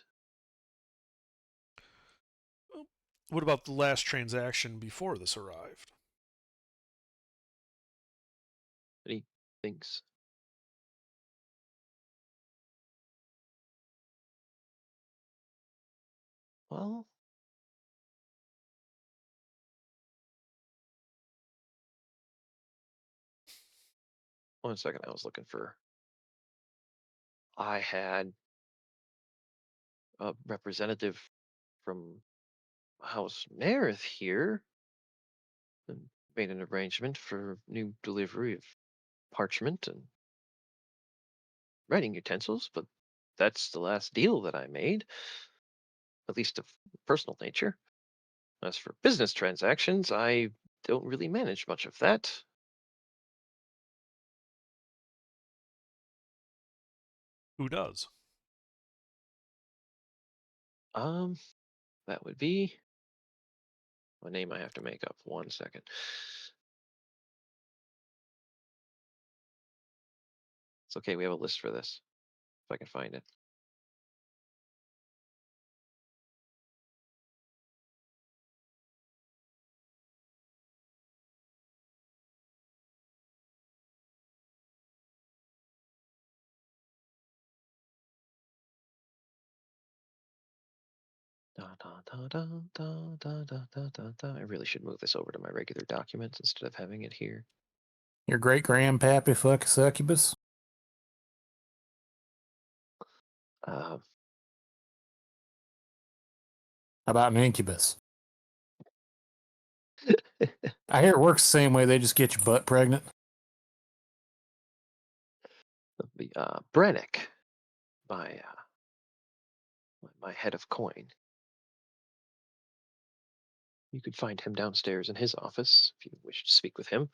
What about the last transaction before this arrived? Any things? Well, 1 second, I was looking for. I had a representative from House Nerith here and made an arrangement for new delivery of parchment and writing utensils, but that's the last deal that I made, at least of personal nature. As for business transactions, I don't really manage much of that. Who does? Um, that would be a name I have to make up. 1 second. It's okay. We have a list for this. If I can find it. I really should move this over to my regular documents instead of having it here. Your great grandpappy fuck succubus? Uh, How about an incubus? I hear it works the same way. They just get your butt pregnant. the Brannick, my my head of coin. You could find him downstairs in his office if you wish to speak with him.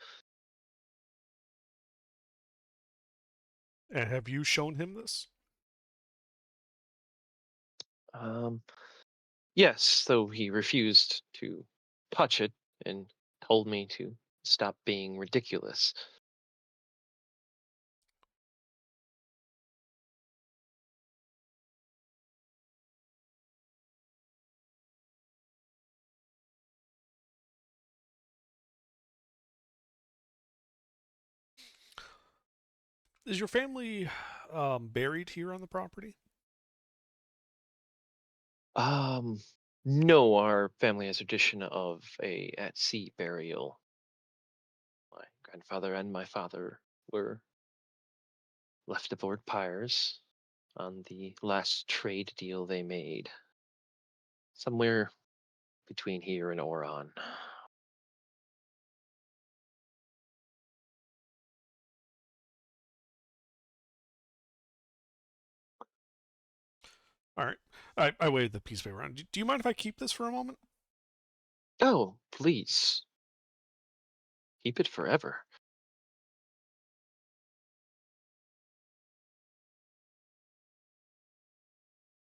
And have you shown him this? Yes, though he refused to touch it and told me to stop being ridiculous. Is your family buried here on the property? No, our family has a tradition of a at sea burial. My grandfather and my father were left aboard Pyres on the last trade deal they made, somewhere between here and Oron. All right. I waved the piece of paper around. Do you mind if I keep this for a moment? Oh, please. Keep it forever.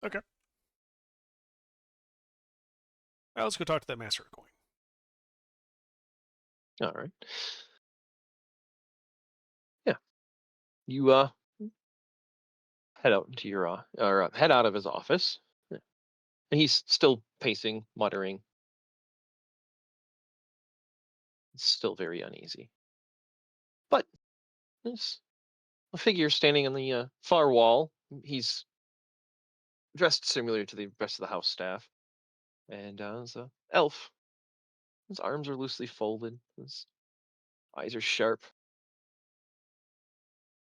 Okay. Now let's go talk to that master of coin. All right. Yeah. You head out into your or head out of his office. Yeah. And he's still pacing, muttering. Still very uneasy. But there's a figure standing on the far wall. He's dressed similar to the rest of the house staff, and it's a elf. His arms are loosely folded. His eyes are sharp.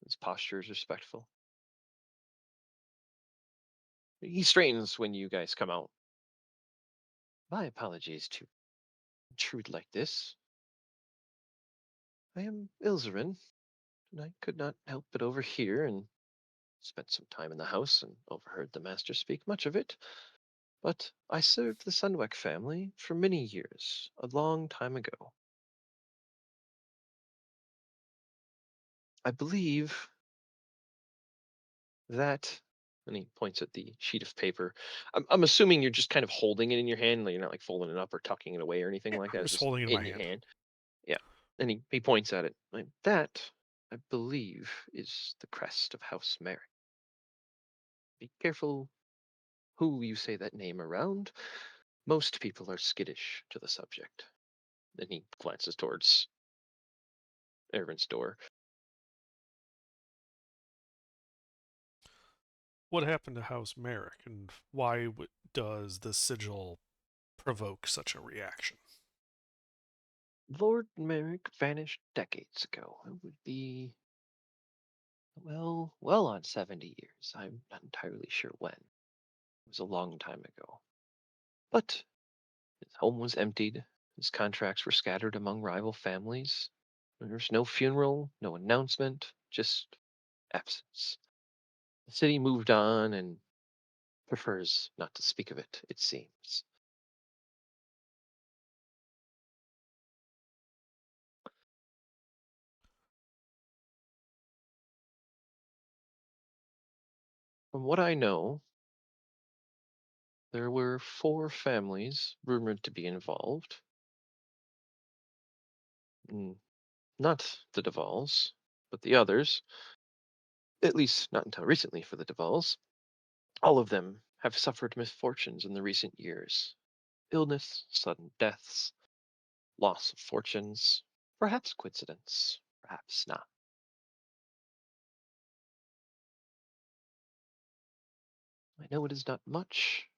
His posture is respectful. He straightens when you guys come out. My apologies to intrude like this. I am Ilzarin, and I could not help but overhear and spent some time in the house and overheard the master speak much of it. But I served the Sunweck family for many years, a long time ago. I believe that, and he points at the sheet of paper. I'm assuming you're just kind of holding it in your hand, like you're not like folding it up or tucking it away or anything Yeah, like that. I'm It's just just holding it in my your hand. hand. Yeah. And he points at it. Like, that, I believe, is the crest of House Merrick. Be careful who you say that name around. Most people are skittish to the subject. Then he glances towards Ervin's door. What happened to House Merrick, and why does the sigil provoke such a reaction? Lord Merrick vanished decades ago. It would be, well on 70 years. I'm not entirely sure when. It was a long time ago. But his home was emptied. His contracts were scattered among rival families. There was no funeral, no announcement, just absence. The city moved on and prefers not to speak of it, it seems. From what I know, there were 4 families rumored to be involved. Not the Duvals, but the others, at least not until recently for the Duvals. All of them have suffered misfortunes in the recent years. Illness, sudden deaths, loss of fortunes, perhaps coincidence, perhaps not. I know it is not much,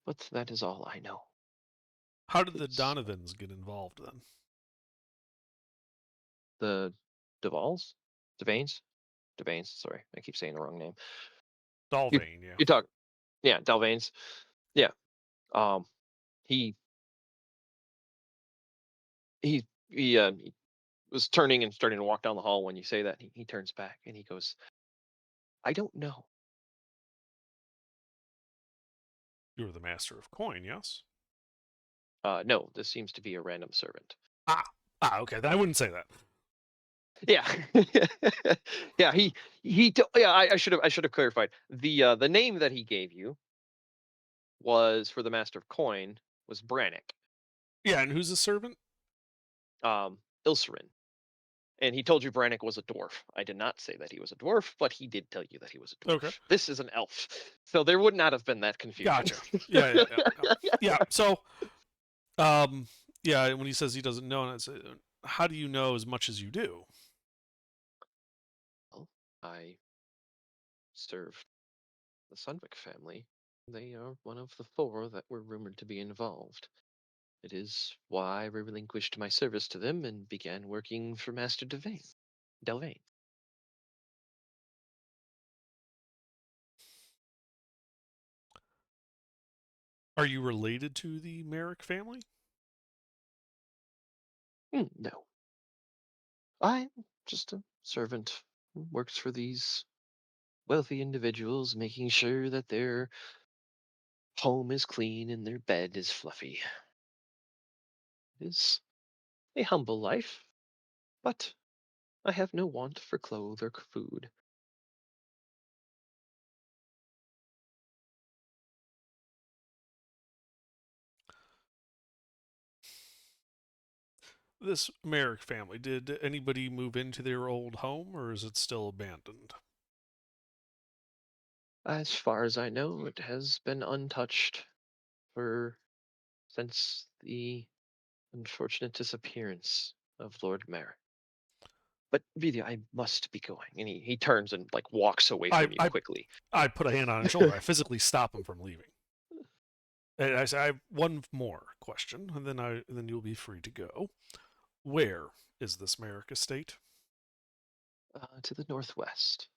but that is all I know. How did the It's Donovans get involved then? the Duvals? Devanes? Devanes, sorry. I keep saying the wrong name. Dalvane, yeah. You talk, yeah, Dalvanes. Yeah. He he was turning and starting to walk down the hall when you say that. He turns back and he goes, I don't know. You were the master of coin, yes? No, this seems to be a random servant. Okay. Then I wouldn't say that. Yeah. Yeah, I should have clarified. The name that he gave you was for the master of coin was Brannick, Yeah, and who's the servant? Ilserin. And he told you Brannick was a dwarf. I did not say that he was a dwarf, but he did tell you that he was a dwarf. Okay. This is an elf. So there would not have been that confusion. Gotcha. Yeah. Yeah. So, yeah, when he says he doesn't know, and I say, how do you know as much as you do? Well, I served the Sunwick family. They are one of the 4 that were rumored to be involved. It is why I relinquished my service to them and began working for Master Delvain. Are you related to the Merrick family? No. I'm just a servant who works for these wealthy individuals, making sure that their home is clean and their bed is fluffy. It is a humble life, but I have no want for clothes or food. This Merrick family, did anybody move into their old home, or is it still abandoned? As far as I know, it has been untouched since the unfortunate disappearance of Lord Merrick. But really, I must be going. And he turns and like walks away from you quickly. I put a hand on his shoulder. I physically stop him from leaving. And I say, I have one more question, and then you'll be free to go. Where is this Merrick estate? To the northwest.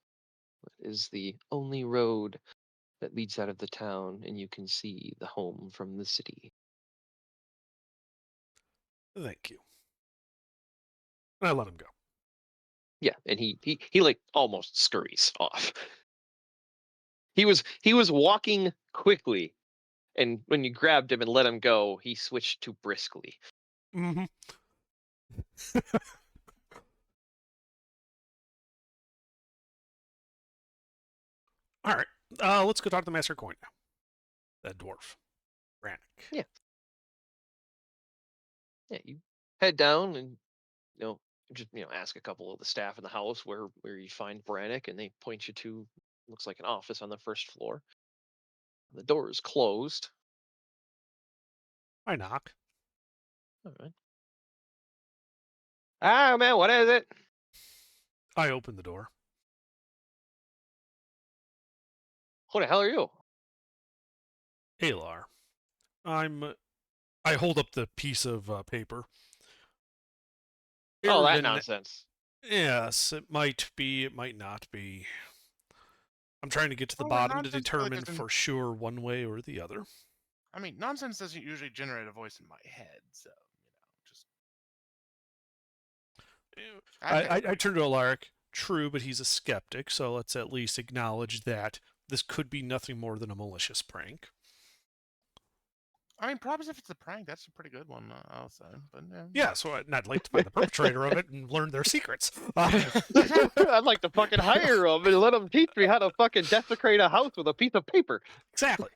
It is the only road that leads out of the town, and you can see the home from the city. Thank you. And I let him go. Yeah, and he like almost scurries off. He was walking quickly, and when you grabbed him and let him go, he switched to briskly. Mm-hmm. All right. Let's go talk to the Master Coin now. That dwarf. Brannick. Yeah. Yeah, you head down and just ask a couple of the staff in the house where you find Brannick, and they point you to looks like an office on the first floor. The door is closed. I knock. All right. Ah, man, what is it? I open the door. Who the hell are you? Alar. I hold up the piece of paper. Oh, that Irvin- nonsense. Yes, it might be, it might not be. I'm trying to get to the Oh, bottom to nonsense really determine doesn't- for sure one way or the other. I mean, nonsense doesn't usually generate a voice in my head, so just. I turn to Alaric. True, but he's a skeptic, so let's at least acknowledge that this could be nothing more than a malicious prank. I mean, props if it's a prank. That's a pretty good one, I'll say. But yeah. Yeah, so I'd like to find the perpetrator of it and learn their secrets. I'd like to fucking hire them and let them teach me how to fucking desecrate a house with a piece of paper. Exactly.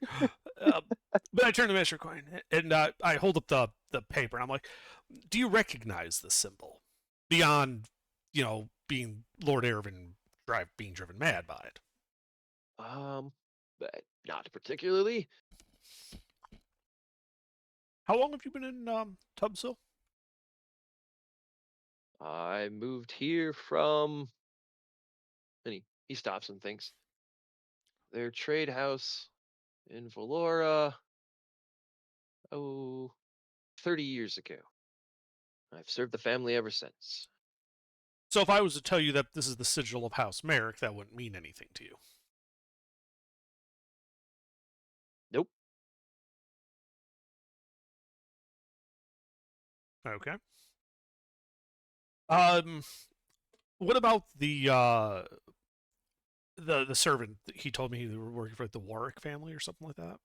But I turn to Mr. Coin and I hold up the paper. And I'm like, do you recognize this symbol? Beyond, being Lord Ervin being driven mad by it. But not particularly. How long have you been in Tubsill? I moved here from. And he stops and thinks. Their trade house in Valora. 30 years ago. I've served the family ever since. So if I was to tell you that this is the sigil of House Merrick, that wouldn't mean anything to you. Nope. Okay. What about the servant? He told me he were working for the Warwick family or something like that.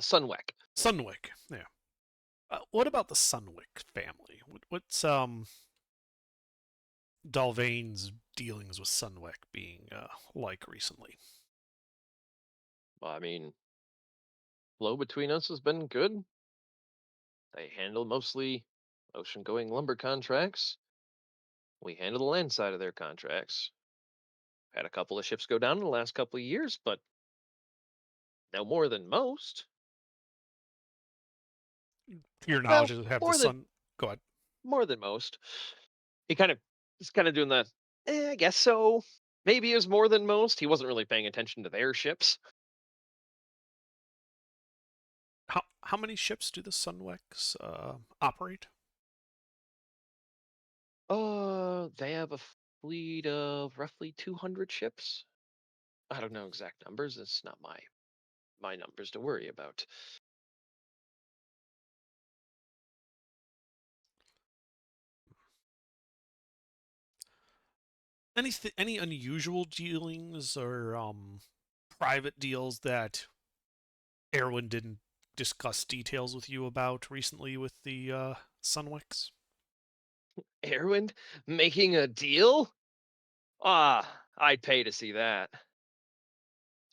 Sunweck. Sunwick, yeah. What about the Sunwick family? What's Dalvain's dealings with Sunwick being like recently? Well, I mean, flow between us has been good. They handle mostly ocean-going lumber contracts. We handle the land side of their contracts. Had a couple of ships go down in the last couple of years, but no more than most. To your Well, knowledge, have the more than Sun? Go ahead. more than most. He's kind of doing the. I guess so. Maybe it was more than most. He wasn't really paying attention to their ships. How many ships do the Sunwicks operate? They have a fleet of roughly 200 ships. I don't know exact numbers. It's not my numbers to worry about. Any unusual dealings or private deals that Erwin didn't discuss details with you about recently with the Sunwicks? Erwin making a deal? I'd pay to see that.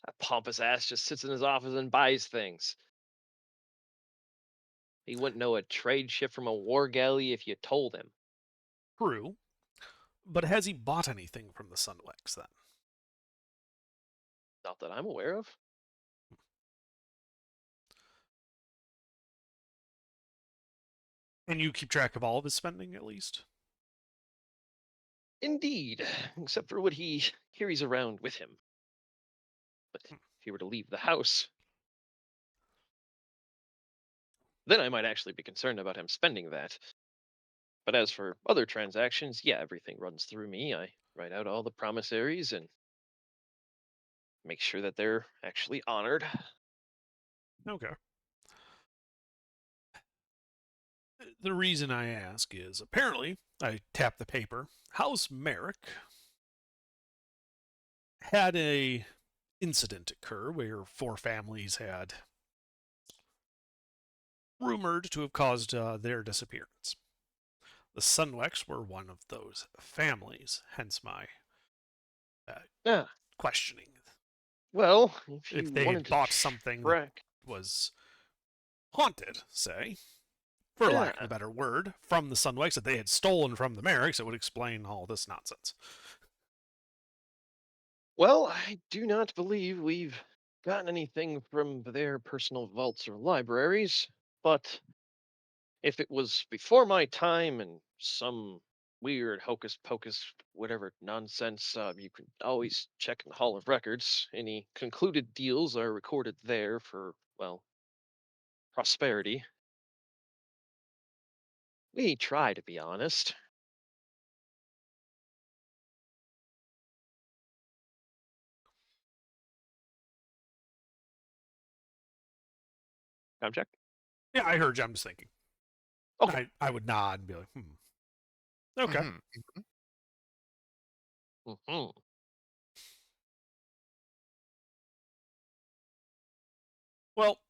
That pompous ass just sits in his office and buys things. He wouldn't know a trade ship from a war galley if you told him. True. But has he bought anything from the Sunwicks then? Not that I'm aware of. And you keep track of all of his spending, at least? Indeed, except for what he carries around with him. But if he were to leave the house, then I might actually be concerned about him spending that. But as for other transactions, yeah, everything runs through me. I write out all the promissories and make sure that they're actually honored. Okay. The reason I ask is apparently, I tap the paper, House Merrick had a incident occur where 4 families had rumored to have caused their disappearance. The Sunwecks were one of those families, hence my Ah, questioning. well, if If you they wanted had to bought something that track, was haunted, say, for lack of Yeah. a better word, from the Sunwicks that they had stolen from the Merricks, it would explain all this nonsense. well, I do not believe we've gotten anything from their personal vaults or libraries, but if it was before my time and some weird hocus pocus, whatever nonsense, you can always check in the Hall of Records. Any concluded deals are recorded there for, well, prosperity. We try to be honest. Time check. Yeah, I heard you. I'm just thinking. Okay. I would nod and be like, Okay. Mhm. hmm Well,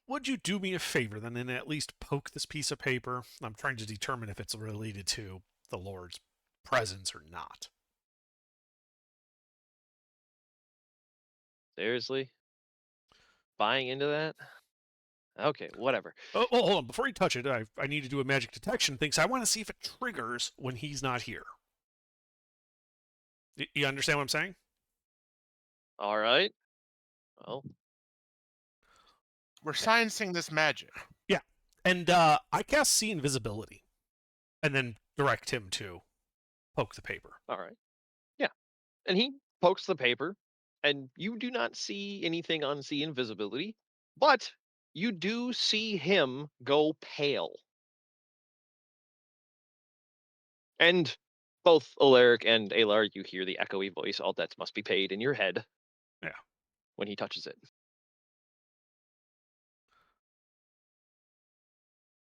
would you do me a favor then and at least poke this piece of paper? I'm trying to determine if it's related to the Lord's presence or not. Seriously? Buying into that? Okay, whatever. Oh, hold on. Before you touch it, I need to do a magic detection thing, so I want to see if it triggers when he's not here. You understand what I'm saying? All right. Well, We're sciencing this magic. Yeah. And I cast See Invisibility and then direct him to poke the paper. all right. Yeah. And he pokes the paper, and you do not see anything on See Invisibility, but you do see him go pale. And both Alaric and Alar, you hear the echoey voice, all debts must be paid in your head. Yeah. When he touches it.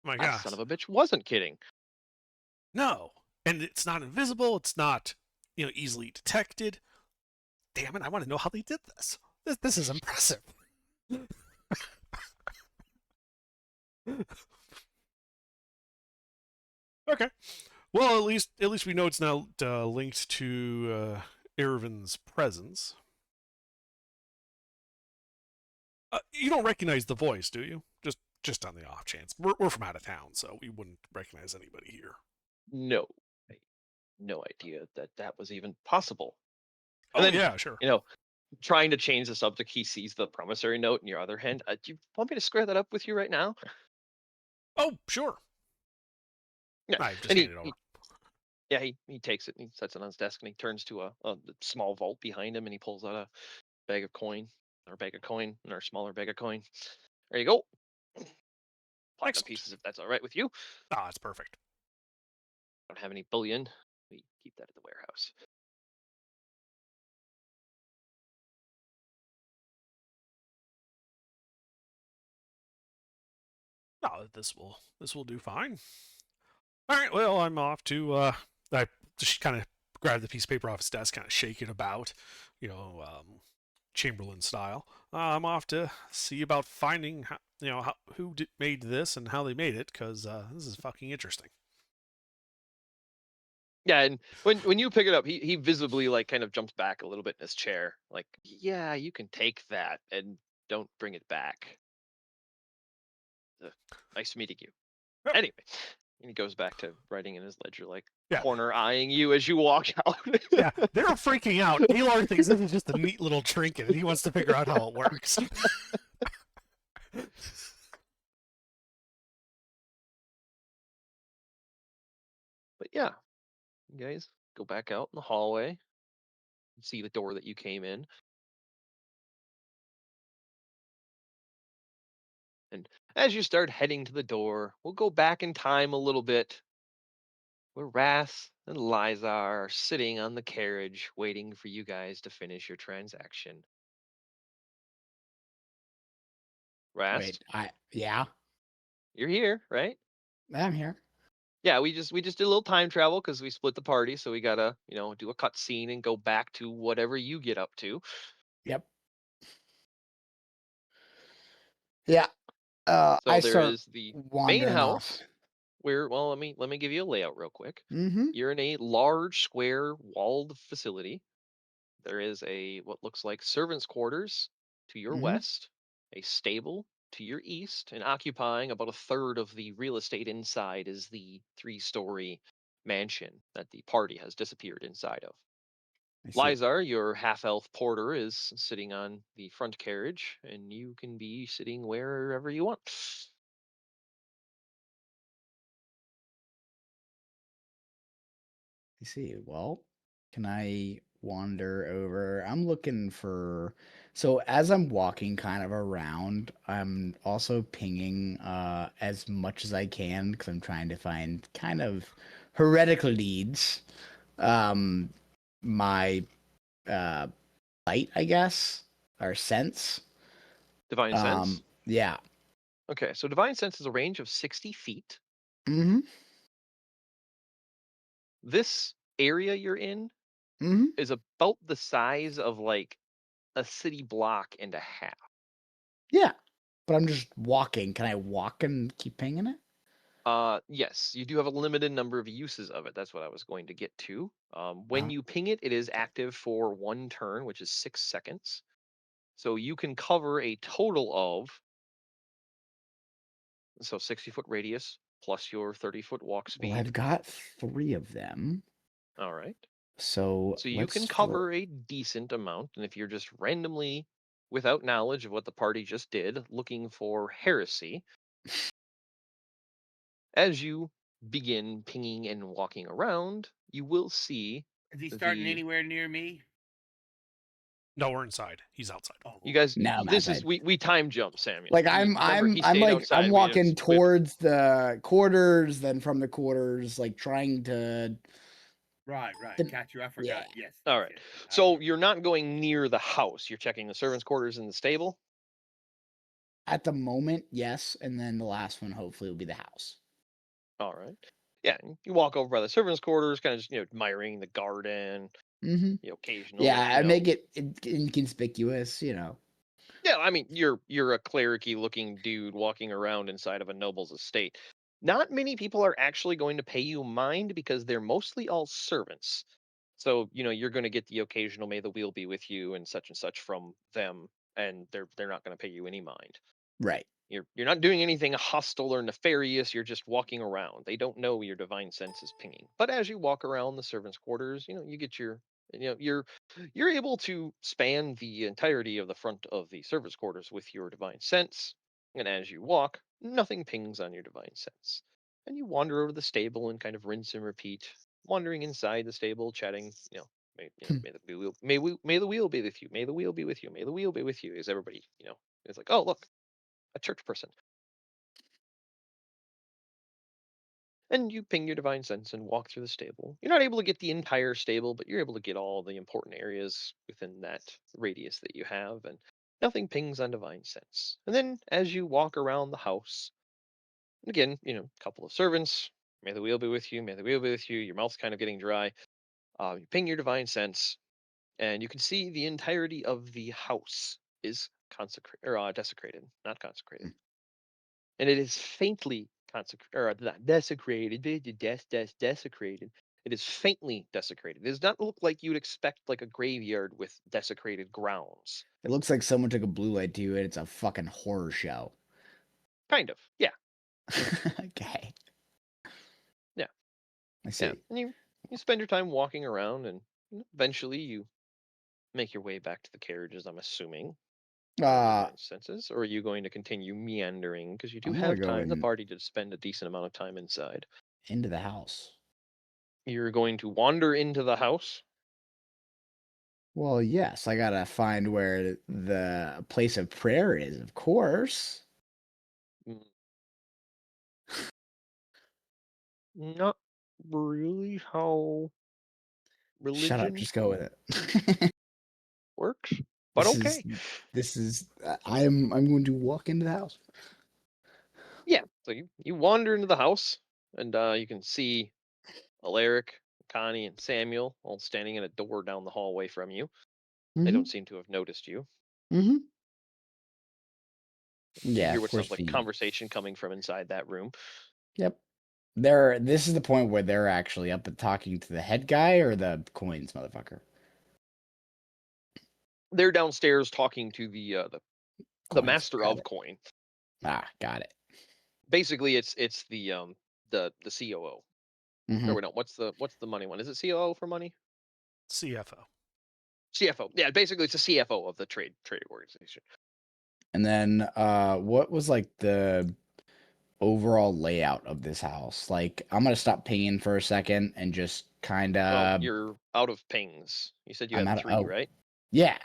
My That gosh. son of a bitch wasn't kidding. No. And it's not invisible. It's not, easily detected. Damn it. I want to know how they did this. This is impressive. Okay. Well, at least we know it's now linked to Ervin's presence. You don't recognize the voice, do you? Just on the off chance. We're from out of town, so we wouldn't recognize anybody here. No. I had no idea that was even possible. Oh, And then, yeah, sure. Trying to change the subject, he sees the promissory note in your other hand. Do you want me to square that up with you right now? Oh, sure. Yeah. I've just And handed it over. Yeah, he takes it and he sets it on his desk and he turns to a small vault behind him and he pulls out a bag of coin or a smaller bag of coin. There you go. Platinum Excellent. pieces if that's all right with you. Ah, it's perfect. Don't have any bullion. We keep that at the warehouse. No, this will do fine. All right, well, I'm off to I just kind of grab the piece of paper off his desk, kind of shake it about, Chamberlain style. I'm off to see about finding who made this and how they made it, because this is fucking interesting. Yeah, and when you pick it up, he visibly kind of jumps back a little bit in his chair. Like, yeah, you can take that and don't bring it back. Nice meeting you. Yep. Anyway, and he goes back to writing in his ledger, Yeah. corner eyeing you as you walk out. Yeah, they're freaking out. Alar thinks this is just a neat little trinket, and he wants to figure out how it works. But yeah, you guys go back out in the hallway. See the door that you came in. And as you start heading to the door, we'll go back in time a little bit. Where Wrath and Lizar are sitting on the carriage waiting for you guys to finish your transaction. Wrath, Wait, yeah, you're here, right? I'm here. Yeah, we just did a little time travel because we split the party, so we gotta do a cut scene and go back to whatever you get up to. Yep. Yeah. So I there start is the main wandering house where, well, let me give you a layout real quick. Mm-hmm. You're in a large square walled facility. There is what looks like servants' quarters to your Mhm. west, a stable to your east, and occupying about a third of the real estate inside is the 3-story mansion that the party has disappeared inside of. Lizar, your half-elf porter, is sitting on the front carriage, and you can be sitting wherever you want. I see. Well, can I wander over? I'm looking for. So as I'm walking kind of around, I'm also pinging as much as I can because I'm trying to find kind of heretical leads. My light, I guess, or sense. Divine Sense. Yeah. Okay, so Divine Sense is a range of 60 feet. Mm-hmm. This area you're in Mm-hmm. is about the size of a city block and a half. Yeah. But I'm just walking. Can I walk and keep pinging it? Yes, you do have a limited number of uses of it. That's what I was going to get to. When you ping it, it is active for 1 turn, which is 6 seconds. So you can cover a total of 60-foot radius plus your 30-foot walk Well, speed. I've got 3 of them. All right. So So you let's can cover a decent amount, and if you're just randomly, without knowledge of what the party just did, looking for heresy, as you begin pinging and walking around, you will see Is he starting the anywhere near me? No, we're inside. He's outside. Oh, you guys. No, I'm This is outside. we time jump, Samuel. Like Remember, he I'm stayed like outside. I'm We didn't walking switch. towards the quarters, then from the quarters, like trying to. right. The- Got you. I forgot. Yes. All yes, right. yes, I So remember. you're not going near the house. You're checking the servants' quarters in the stable. At the moment, yes, and then the last one hopefully will be the house. All right. Yeah, you walk over by the servants' quarters, kind of just admiring the garden. Mm-hmm. Occasional. Yeah, I make it inconspicuous, Yeah, I mean, you're a clericy looking dude walking around inside of a noble's estate. Not many people are actually going to pay you mind because they're mostly all servants. So, you're going to get the occasional "may the wheel be with you" and such from them, and they're not going to pay you any mind. Right. You're not doing anything hostile or nefarious. You're just walking around. They don't know your divine sense is pinging. But as you walk around the servants' quarters, you get your you're able to span the entirety of the front of the servants' quarters with your divine sense. And as you walk, nothing pings on your divine sense. And you wander over the stable and kind of rinse and repeat, wandering inside the stable, chatting, may the wheel may the wheel be with you, may the wheel be with you, may the wheel be with you. Is everybody, it's like, oh look, a church person. And you ping your divine sense and walk through the stable. You're not able to get the entire stable, but you're able to get all the important areas within that radius that you have, and nothing pings on divine sense. And then as you walk around the house, again, a couple of servants, may the wheel be with you, may the wheel be with you, your mouth's kind of getting dry. You ping your divine sense, and you can see the entirety of the house is consecrated or desecrated, not consecrated. And it is faintly not desecrated. Desecrated. It is faintly desecrated. It does not look like you'd expect like a graveyard with desecrated grounds. It looks like someone took a blue light to it. It's a fucking horror show. Kind of, yeah, Okay. Yeah. I see. yeah. And you spend your time walking around, and eventually you make your way back to the carriages. I'm assuming. Senses, or are you going to continue meandering because you do I'm gonna have go time? The in- party did spend a decent amount of time inside. into the house. You're going to wander into the house. Well, yes, I gotta find where the place of prayer is, of course. Not really how Shut up, religion just go with it. works, but okay. This is I'm going to walk into the house. Yeah, so you wander into the house, and you can see Alaric, Connie, and Samuel all standing in a door down the hallway from you. They don't seem to have noticed you. Mm-hmm. You Yeah, hear of what course. sounds like conversation coming from inside that room. Yep. This is the point where they're actually up and talking to the head guy or the coins motherfucker. They're downstairs talking to the Coins, master got of it. coin. Got it. Basically, it's the COO. Mhm. Or wait, no, what's the money one? Is it COO for money? CFO. CFO. Yeah, basically it's a CFO of the trade organization. And then what was like the overall layout of this house? Like, I'm gonna stop pinging for a second and just kind Well, of. you're out of pings. You said you I'm had out of- 3, oh. right? Yeah.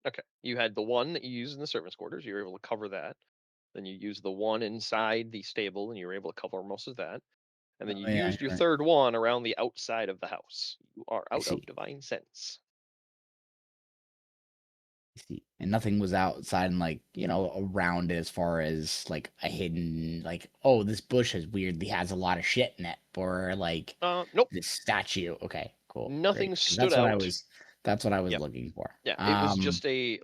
Okay. You had the one that you used in the servants' quarters. You were able to cover that. Then you used the one inside the stable, and you were able to cover most of that. And then you Oh, yeah, used your right. third one around the outside of the house. You are out see. of divine sense. See. And nothing was outside and like, around it as far as like a hidden like, oh, this bush weirdly has a lot of shit in it, or like Nope. this statue. Okay, cool. Nothing great. stood That's what out. that's what I was Yep. looking for. Yeah, it was just a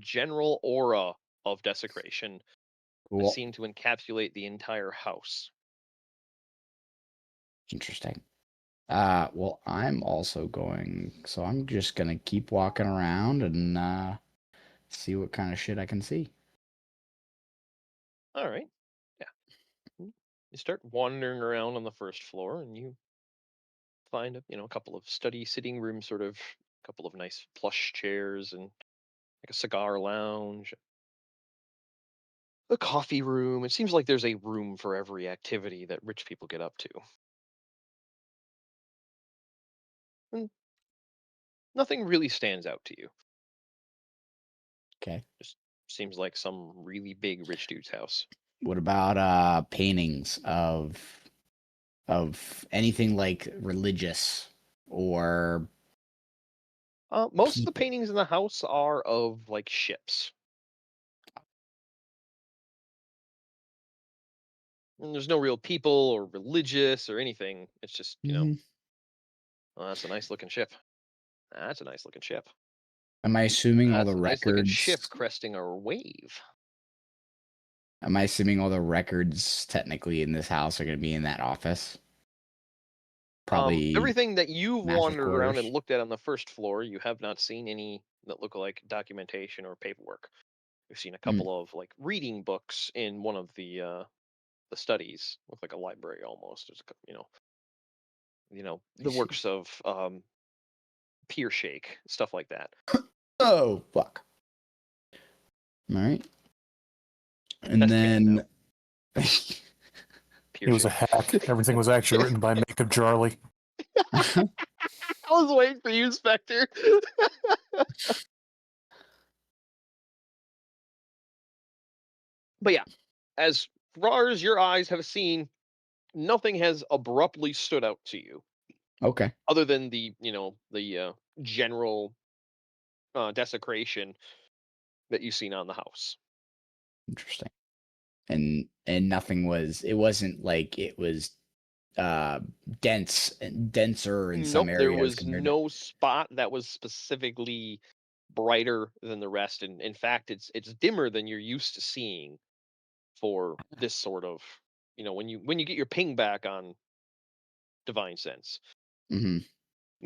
general aura of desecration. Cool. seem to encapsulate the entire house. Interesting. Well, I'm also going, so I'm just gonna keep walking around and see what kind of shit I can see. All right. Yeah. You start wandering around on the first floor, and you find a couple of study sitting rooms, sort of a couple of nice plush chairs, and like a cigar lounge, a coffee room. It seems like there's a room for every activity that rich people get up to. And nothing really stands out to you. Okay. Just seems like some really big rich dude's house. What about paintings of anything like religious or Most of the people? paintings in the house are of like ships. And there's no real people or religious or anything. It's just, Mhm. oh, that's a nice looking ship. That's a nice looking ship. Am I assuming all That's the a nice looking ship records? cresting a wave. Am I assuming all the records technically in this house are going to be in that office? Probably Everything that you've master's wandered around and quarters. looked at on the first floor, you have not seen any that look like documentation or paperwork. You've seen a Mm, couple of like reading books in one of the studies, look like a library almost. There's I the see. works of Pier Shake, stuff like that. Oh, fuck. All right. And That's canon then Pier It was a Shake. hack. Everything was actually written by Makeup Charlie. I was waiting for you, Spectre. But yeah, as far as your eyes have seen, nothing has abruptly stood out to you, okay. other than the general desecration that you've seen on the house. Interesting. And nothing was, it wasn't like it was uh denser in some Nope, there areas was compared to. no spot that was specifically brighter than the rest, and in fact, it's dimmer than you're used to seeing for this sort of when you get your ping back on divine sense. Hmm.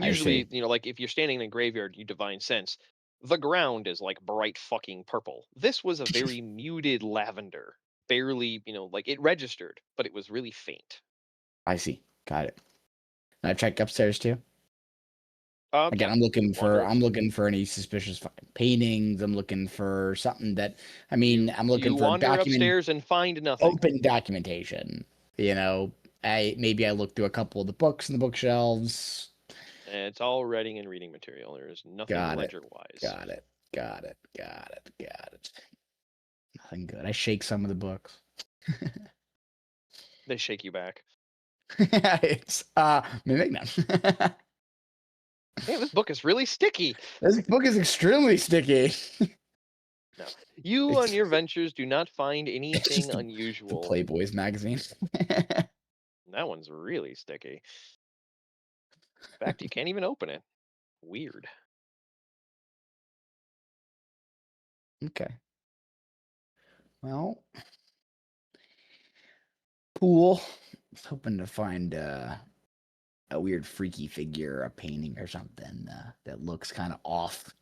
I Usually, see. like if you're standing in a graveyard, you divine sense. The ground is like bright fucking purple. This was a very muted lavender. Barely, like it registered, but it was really faint. I see. Got it. I check upstairs too. Again, Yeah, wander up. I'm looking for any suspicious fucking paintings. I'm looking for something that, I mean, You I'm you looking for wander upstairs and find nothing. open documentation. You know, I look through a couple of the books in the bookshelves. And it's all writing and reading material. There is nothing Got it. ledger wise. Got it. Got it. Got it. Got it. Nothing good. I shake some of the books. They shake you back. It's mimic none. Hey, this book is really sticky. This book is extremely sticky. No, you on It's your ventures do not find it's anything just the unusual. Playboys magazine. That one's really sticky. In fact, you can't even open it. Weird. Okay. Well, pool. I was hoping to find a weird freaky figure, a painting or something that looks kind of off.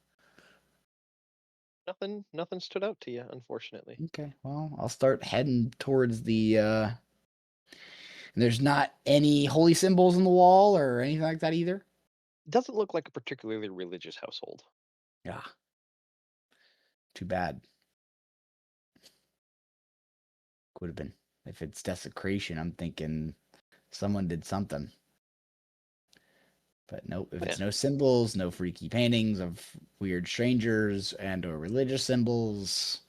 Nothing stood out to you, unfortunately. Okay, well, I'll start heading towards the and there's not any holy symbols on the wall or anything like that either. Doesn't look like a particularly religious household. Yeah. Too bad. Could have been. If it's desecration, I'm thinking someone did something. But nope, if it's Yeah. no symbols, no freaky paintings of weird strangers and or religious symbols.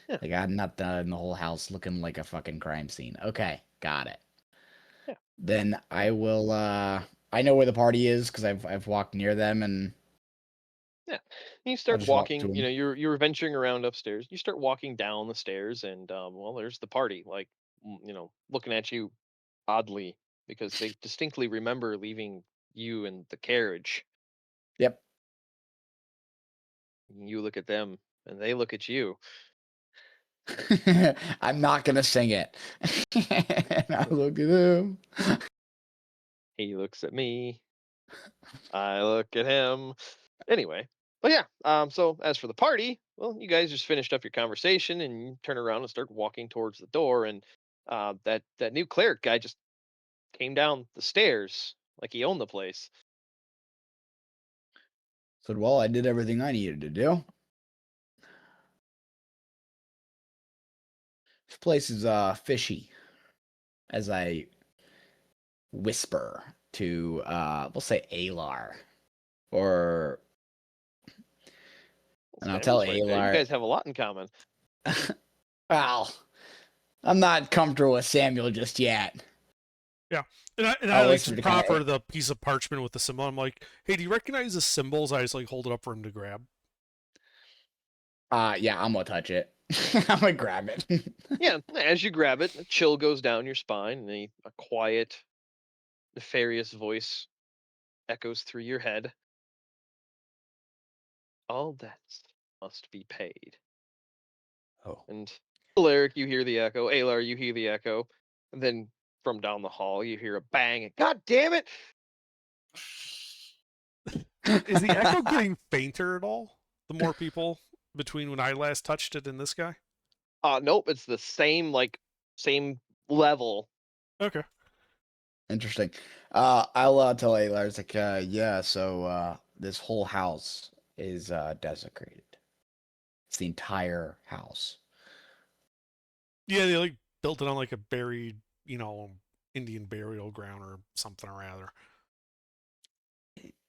Yeah. They got nothing in the whole house looking like a fucking crime scene. Okay, got it. Yeah. Then I will I know where the party is because I've walked near them and You I'll start just walk to walking, them. you're venturing around upstairs. You start walking down the stairs, and well, there's the party, like looking at you oddly, because they distinctly remember leaving you in the carriage. Yep. You look at them, and they look at you. I'm not gonna sing it. And I look at him. He looks at me. I look at him. Anyway, but yeah. So as for the party, well, you guys just finished up your conversation and you turn around and start walking towards the door, and that new cleric guy just came down the stairs like he owned the place. Said, well, I did everything I needed to do. This place is fishy. As I whisper to we'll say Alar. Or and I'll tell Samuel's right there. You Alar. guys have a lot in common. Well, I'm not comfortable with Samuel just yet. And I I'll like whisper to to kinda- proffer the piece of parchment with the symbol. I'm like, hey, do you recognize the symbols? I just like hold it up for him to grab. Yeah, I'm gonna touch it. I'm gonna grab it. Yeah, as you grab it, a chill goes down your spine, and a quiet, nefarious voice echoes through your head. All debts must be paid. Oh. And Alaric, you hear the echo. Alar, you hear the echo. And then from down the hall, you hear a bang. And, God damn it! Is the echo getting fainter at all? The more people between when I last touched it and this guy? Nope, it's the same level. Okay. Interesting. I'll tell Alar, it's like, yeah, so this whole house is desecrated. It's the entire house. Yeah, they like built it on like a buried, Indian burial ground or something or rather.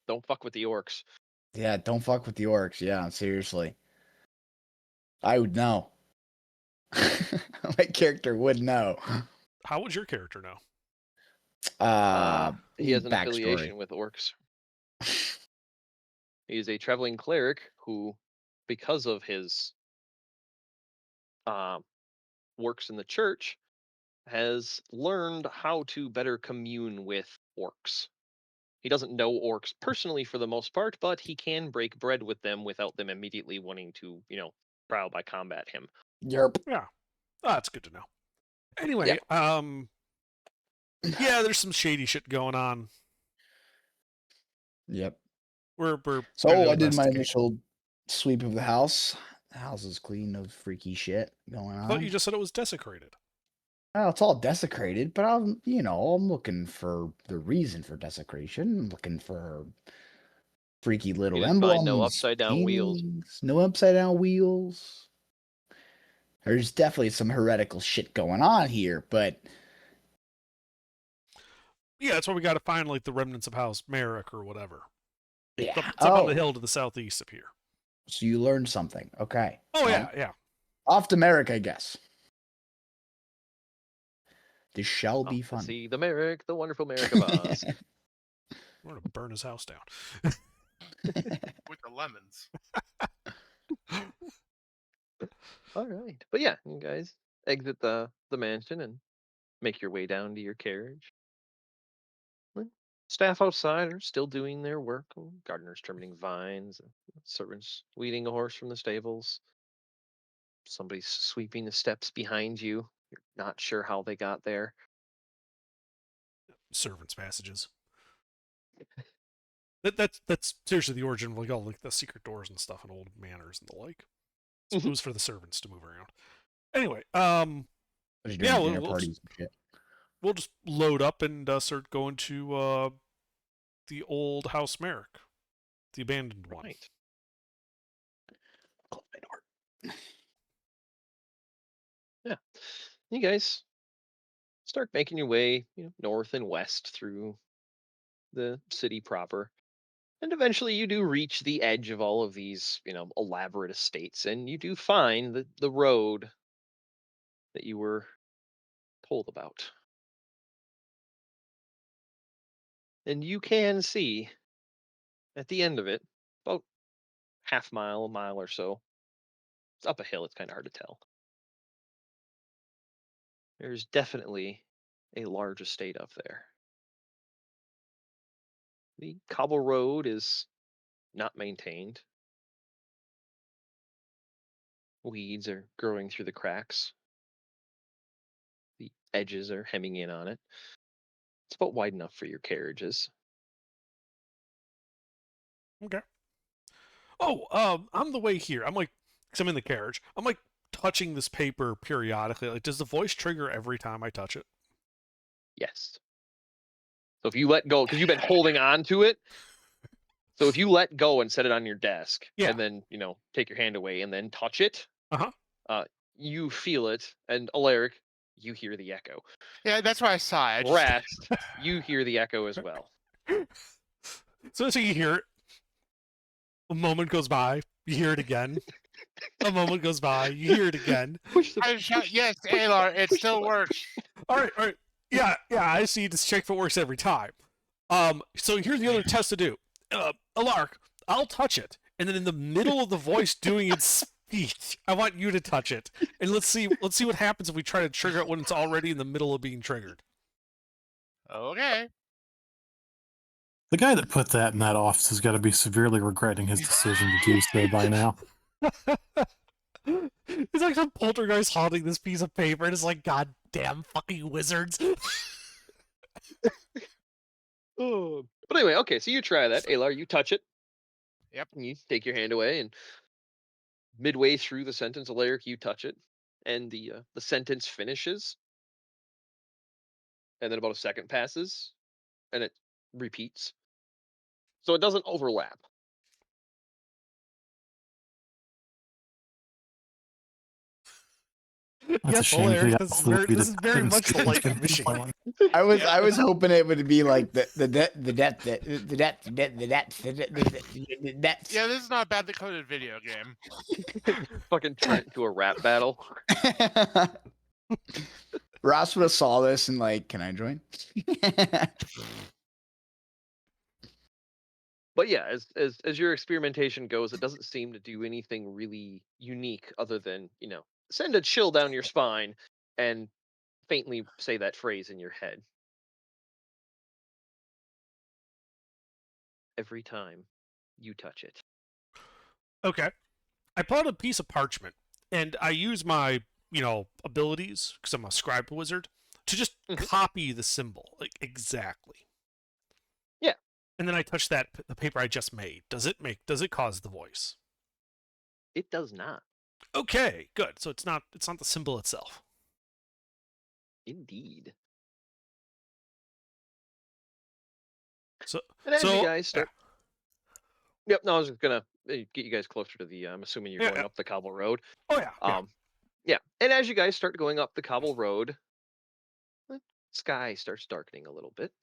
Don't fuck with the orcs. Yeah, don't fuck with the orcs. Yeah, seriously. I would know. My character would know. How would your character know? He has an backstory. affiliation with orcs. He is a traveling cleric who, because of his works in the church, has learned how to better commune with orcs. He doesn't know orcs personally for the most part, but he can break bread with them without them immediately wanting to, trial by combat him. Yerp. Yeah. Oh, that's good to know. Anyway, yeah, there's some shady shit going on. Yep. We're So trying to I did my investigate. initial sweep of the house. The house is clean, no freaky shit going I on. thought you just said it was desecrated. Well, it's all desecrated, but I'm looking for the reason for desecration. I'm looking for freaky little You didn't find emblems, no upside down wheels. paintings, no upside down wheels. There's definitely some heretical shit going on here, but Yeah, that's why we got to find like the remnants of House Merrick or whatever. yeah. It's up on the hill to the southeast of here. So you learned something. Okay. Oh Well, yeah. Off to Merrick, I guess. This shall be Off to fun. see the Merrick, the wonderful Merrick of Oz. We're gonna burn his house down. With the lemons. All right, but yeah, you guys exit the mansion and make your way down to your carriage. Staff outside are still doing their work. Gardeners trimming vines, servants weeding a horse from the stables. Somebody's sweeping the steps behind you. You're not sure how they got there. Servants' passages. That's seriously the origin of like all like the secret doors and stuff and old manors and the like. It was for the servants to move around. Anyway, What you doing yeah, dinner we'll parties and shit? we'll just load up and start going to the old House Merrick, the abandoned one. Right. Close my door. Yeah. You guys start making your way, north and west through the city proper. And eventually you do reach the edge of all of these, elaborate estates, and you do find the road that you were told about. And you can see at the end of it, about half mile, a mile or so. It's up a hill, it's kind of hard to tell. There's definitely a large estate up there. The cobble road is not maintained. Weeds are growing through the cracks. The edges are hemming in on it. It's about wide enough for your carriages. Okay. Oh, on the way here, I'm like, because I'm in the carriage, I'm like touching this paper periodically. Like, does the voice trigger every time I touch it? Yes. So if you let go, because you've been holding on to it. So if you let go and set it on your desk, Yeah. and then take your hand away and then touch it, Uh-huh. You feel it, and Alaric, you hear the echo. Yeah, that's what I saw. I just Rest, you hear the echo as well. So you hear it. A moment goes by, you hear it again. A moment goes by, you hear it again. I shout, yes, Alar, it still works. All right. Yeah, I see. Just check if it works every time. So here's the other test to do. Alark, I'll touch it, and then in the middle of the voice doing its speech, I want you to touch it, and let's see what happens if we try to trigger it when it's already in the middle of being triggered. Okay. The guy that put that in that office has got to be severely regretting his decision to do so by now. It's like some poltergeist haunting this piece of paper, and it's like, goddamn fucking wizards. But anyway, okay, so you try that. Alar, you touch it. Yep. And you take your hand away, and midway through the sentence, Alaric, you touch it, and the sentence finishes. And then about a second passes, and it repeats. So it doesn't overlap. That's a Yes, shame. Alaric, He this absolutely is very much the Lightning Machine. I was hoping it would be like the depth. Yeah, this is not a badly coded video game. Fucking turn it into a rap battle. Ross would have saw this and like, can I join? But yeah, as your experimentation goes, it doesn't seem to do anything really unique other than, send a chill down your spine and faintly say that phrase in your head. Every time you touch it. Okay. I pull out a piece of parchment, and I use my, abilities, because I'm a scribe wizard, to just copy the symbol, like, exactly. Yeah. And then I touch the paper I just made. Does it cause the voice? It does not. Okay, good. So it's not the symbol itself. Indeed. So And as you guys yeah. start. Yep, no, I was just gonna get you guys closer to the. I'm assuming you're going up the cobble road. Oh yeah. Yeah. And as you guys start going up the cobble road, the sky starts darkening a little bit,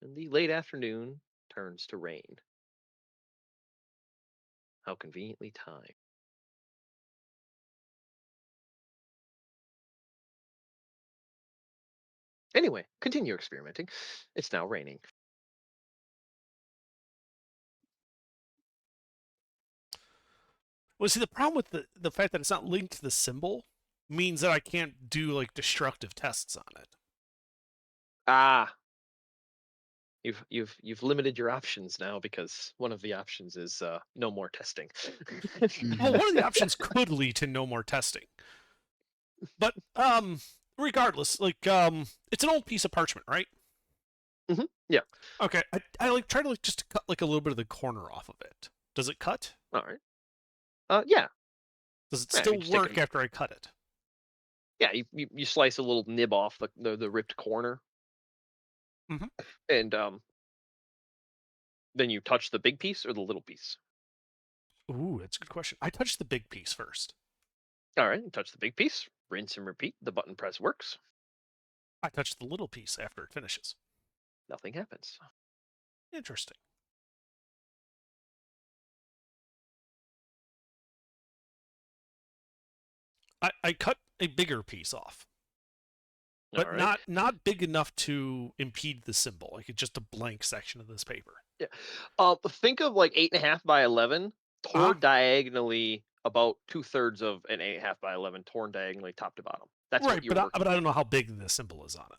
and the late afternoon turns to rain. How conveniently timed. Anyway, continue experimenting. It's now raining. Well, see, the problem with the fact that it's not linked to the symbol means that I can't do like destructive tests on it. Ah. You've limited your options now because one of the options is no more testing. Well, one of the options could lead to no more testing. But regardless, like it's an old piece of parchment, right? Yeah. Okay. I like try to like just cut like a little bit of the corner off of it. Does it cut? All right. Yeah. Does it Yeah, still you just take work after I cut it? Yeah. You slice a little nib off the ripped corner. And then you touch the big piece or the little piece. Ooh, that's a good question. I touched the big piece first. All right. You touch the big piece. Rinse and repeat. The button press works. I touched the little piece after it finishes. Nothing happens. Interesting. I cut a bigger piece off, but not big enough to impede the symbol. Like it's just a blank section of this paper. Yeah. Think of like 8.5 by 11 torn diagonally about 2/3 of an 8.5 by 11 torn diagonally top to bottom. That's right, what you're but I don't know how big the symbol is on it.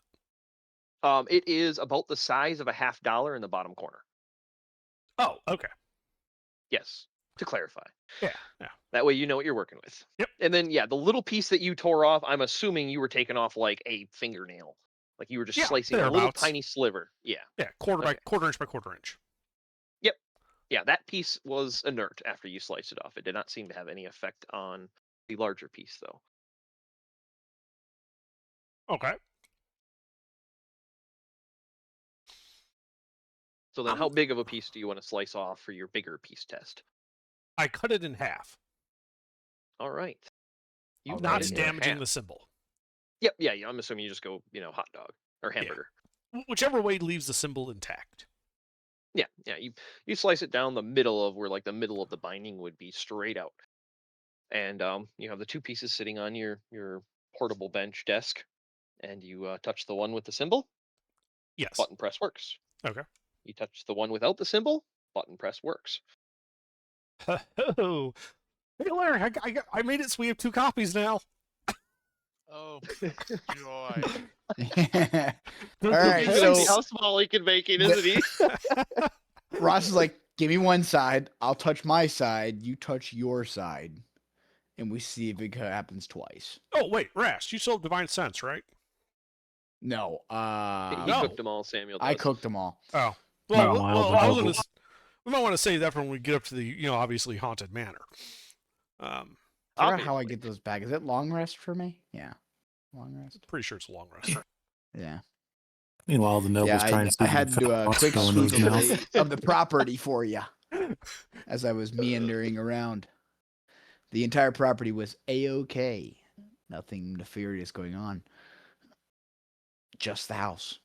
It is about the size of a $half in the bottom corner. Oh, okay. Yes, to clarify. Yeah. That way you know what you're working with. Yep. And then yeah, the little piece that you tore off, I'm assuming you were taking off like a fingernail. Like you were just Yeah, slicing a little thereabouts. tiny sliver. Yeah. Yeah, quarter Okay. by quarter inch by quarter inch. Yeah, that piece was inert after you sliced it off. It did not seem to have any effect on the larger piece though. Okay. So then how big of a piece do you want to slice off for your bigger piece test? I cut it in half, All right. You Alrighty. cut not it in damaging half. the symbol. Yep, yeah, I'm assuming you just go, hot dog or hamburger. Whichever way leaves the symbol intact. Yeah, you slice it down the middle of where like the middle of the binding would be straight out. And you have the two pieces sitting on your portable bench desk, and you touch the one with the symbol, Yes. button press works. Okay. You touch the one without the symbol, button press works. Oh, hey Larry, I made it so we have 2 copies now. Oh, joy. All right, You so see how small he can make it, isn't he? Ross is like, "Give me one side. I'll touch my side. You touch your side, and we see if it happens twice." Oh wait, Rash, you sold Divine Sense, right? No, He No. cooked them all, Samuel. I does. cooked them all. Oh, No, well, I'll I was double. gonna, we might want to save that for when we get up to the, obviously haunted manor. I forgot how I Obviously. get those back. Is it long rest for me? Yeah, long rest. Pretty sure it's a long rest. Yeah. Meanwhile, the noble's Yeah, trying to see I if had the to do fat a boss quick go in his sweep of mouth. the property for you as I was meandering around. The entire property was A-OK. Nothing nefarious going on. Just the house.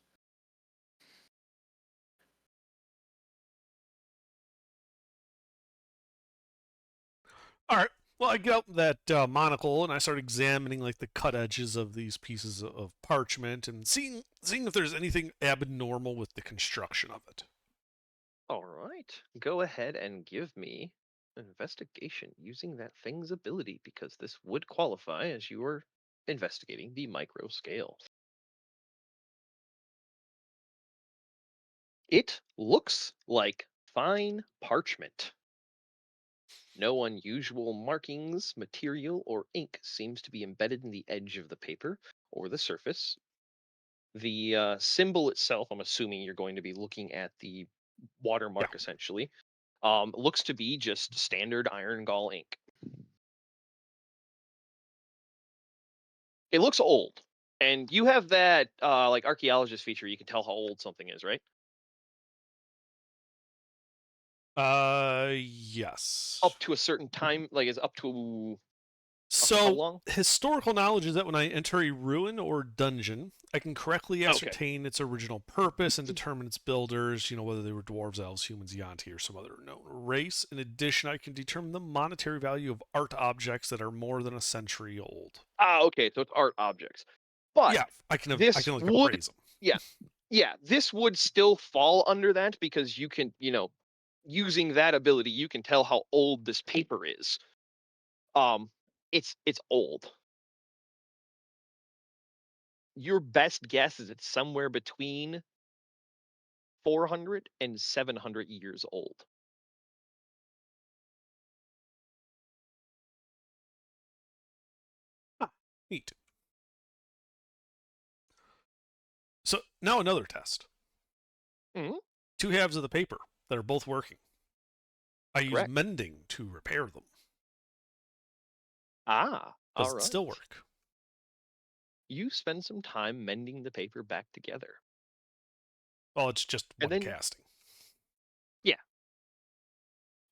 All right. Well, I get out that monocle and I start examining like the cut edges of these pieces of parchment and seeing if there's anything abnormal with the construction of it. All right. Go ahead and give me an investigation using that thing's ability because this would qualify as you are investigating the micro scale. It looks like fine parchment. No unusual markings, material, or ink seems to be embedded in the edge of the paper or the surface. The symbol itself, I'm assuming you're going to be looking at the watermark essentially, looks to be just standard iron gall ink. It looks old. And you have that like archaeologist feature, you can tell how old something is, right? Yes. Up to a certain time, like it's up to how So long? historical knowledge is that when I enter a ruin or dungeon, I can correctly Okay. ascertain its original purpose and determine its builders, whether they were dwarves, elves, humans, Yuan-ti, or some other known race. In addition, I can determine the monetary value of art objects that are more than a century old. Okay, so it's art objects. But Yeah, I can this like would- appraise them. yeah, this would still fall under that because you can, using that ability, you can tell how old this paper is. It's old. Your best guess is it's somewhere between 400 and 700 years old. Neat. So now another test. Mhm. 2 halves of the paper that are both working. I use Correct. mending to repair them. Does Does all it right. still work? You spend some time mending the paper back together. Well, it's just And one then- casting.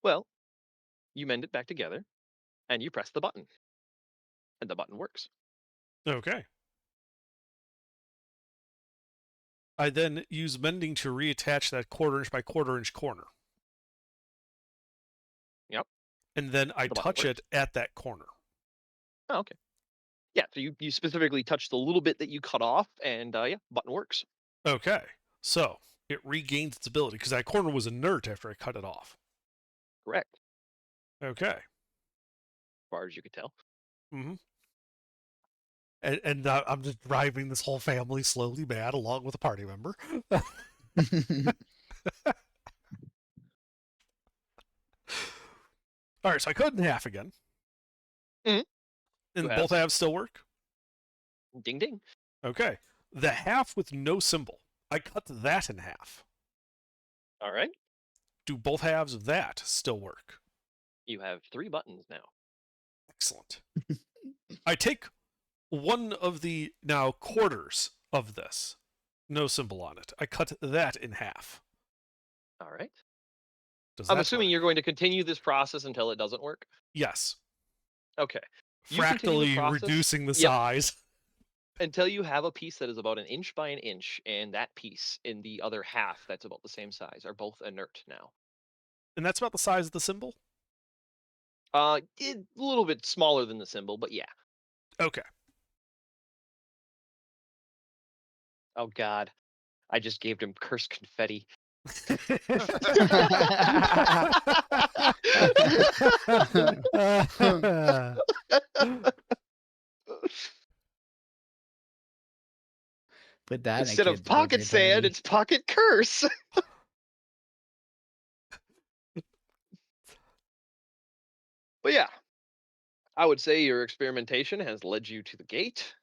Well, you mend it back together, and you press the button, and the button works. Okay. I then use mending to reattach that 1/4 inch by 1/4 inch corner. Yep. And then I The button touch works. it at that corner. Oh, okay. Yeah, so you specifically touch the little bit that you cut off, and button works. Okay. So it regains its ability because that corner was inert after I cut it off. Correct, Okay. as far as you could tell. Mm-hmm. And I'm just driving this whole family slowly mad along with a party member. All right, so I cut it in half again. Mhm. And You both have. halves still work? Ding ding. Okay. The half with no symbol. I cut that in half. All right. Do both halves of that still work? You have 3 buttons now. Excellent. I take one of the now quarters of this. No symbol on it. I cut that in half. All right. Does I'm that assuming work? you're going to continue this process until it doesn't work. Yes. Okay. You continue the Fractally process. reducing the Yep. size. Until you have a piece that is about 1 inch by 1 inch, and that piece in the other half that's about the same size are both inert now. And that's about the size of the symbol? A little bit smaller than the symbol, but yeah. Okay. Oh God, I just gave him cursed confetti. Put that in a Instead of kid's pocket birthday sand, party. it's pocket curse. But yeah, I would say your experimentation has led you to the gate.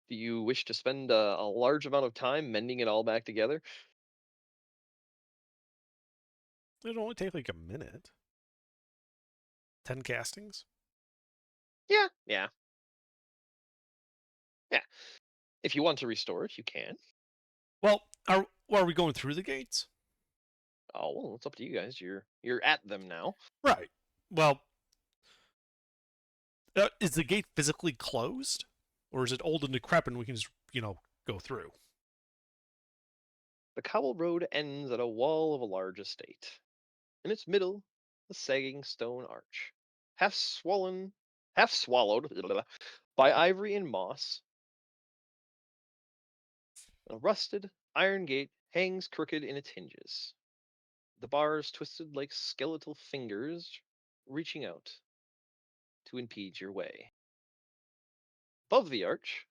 Do you wish to spend a large amount of time mending it all back together? It'd only take like a minute. 10 castings? Yeah. If you want to restore it, you can. Well, are we going through the gates? Oh, well, it's up to you guys. You're at them now. Right. Well, is the gate physically closed? Or is it old and decrepit and we can just, go through? The cobble road ends at a wall of a large estate. In its middle, a sagging stone arch, half swallowed by ivory and moss. A rusted iron gate hangs crooked in its hinges, the bars twisted like skeletal fingers reaching out to impede your way. Above the arch,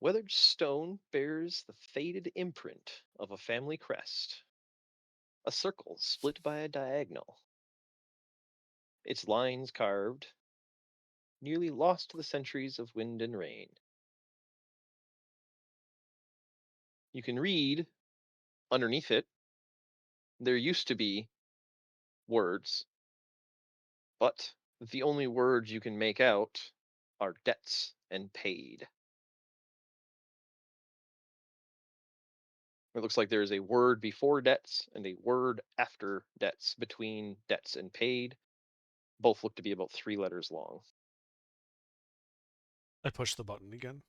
weathered stone bears the faded imprint of a family crest, a circle split by a diagonal, its lines carved, nearly lost to the centuries of wind and rain. You can read underneath it, there used to be words, but the only words you can make out are debts and paid. It looks like there is a word before debts and a word after debts between debts and paid. Both look to be about 3 letters long. I push the button again.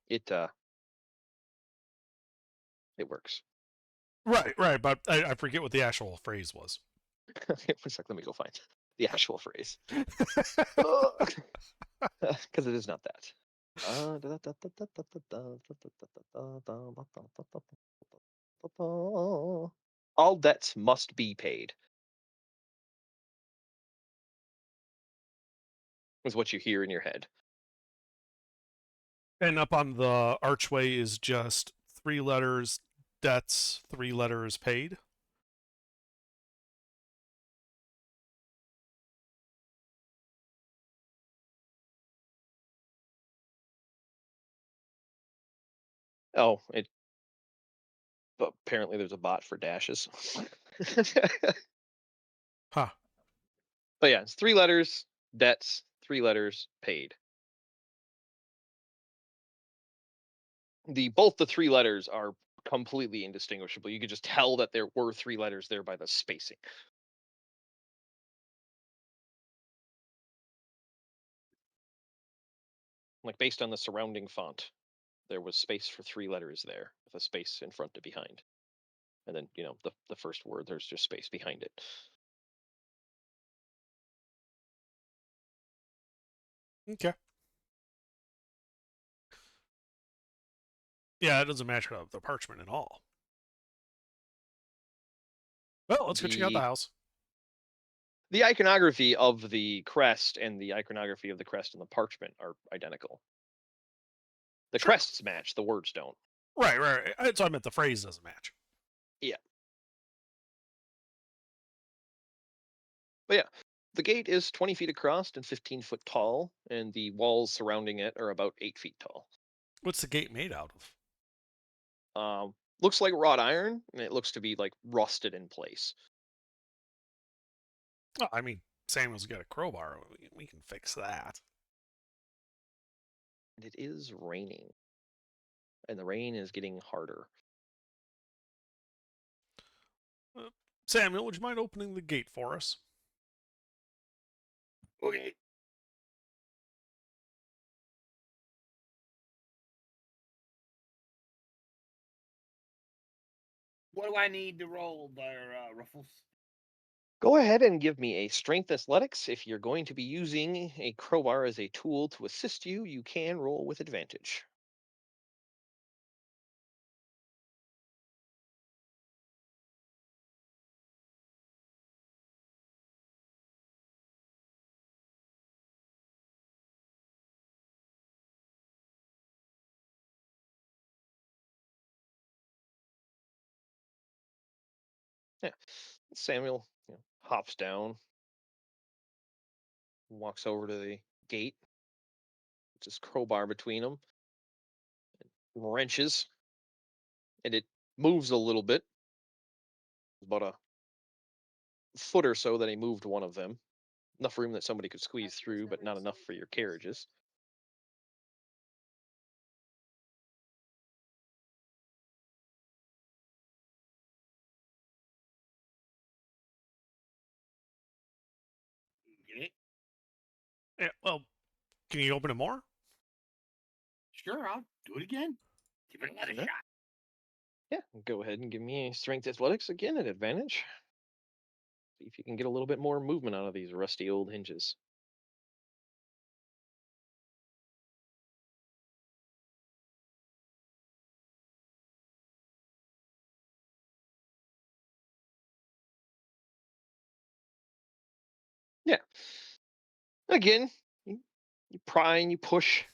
It works. Right, but I forget what the actual phrase was. One sec, let me go find the actual phrase. Because it is not that. All debts must be paid. Is what you hear in your head. And up on the archway is just 3 letters debts, 3 letters paid. Oh, but apparently there's a bot for dashes. Huh. But yeah, it's 3 letters, debts, 3 letters, paid. Both the 3 letters are completely indistinguishable. You could just tell that there were 3 letters there by the spacing. Like based on the surrounding font, there was space for 3 letters there, with a space in front and behind. And then, the first word, there's just space behind it. Okay. Yeah, it doesn't match the parchment at all. Well, let's go check out the house. The iconography of the crest and the iconography of the crest and the parchment are identical. The Sure. crests match, the words don't. Right. So I meant the phrase doesn't match. Yeah. But yeah, The gate is 20 feet across and 15 foot tall, and the walls surrounding it are about 8 feet tall. What's the gate made out of? Looks like wrought iron, and it looks to be like rusted in place. Oh, I mean, Samuel's got a crowbar. We can fix that. And it is raining, and the rain is getting harder. Samuel, would you mind opening the gate for us? Okay. What do I need to roll there, Ruffles? Go ahead and give me a strength athletics. If you're going to be using a crowbar as a tool to assist you, you can roll with advantage. Yeah. Samuel hops down, walks over to the gate, puts his crowbar between them, wrenches, and it moves a little bit, about a foot or so that he moved one of them. Enough room that somebody could squeeze through, but not enough for your carriages. Get it? Yeah, well, can you open it more? Sure, I'll do it again. Give it another Yeah. shot. Yeah, go ahead and give me a strength athletics again at advantage. See if you can get a little bit more movement out of these rusty old hinges. Yeah. Again, you pry and you push.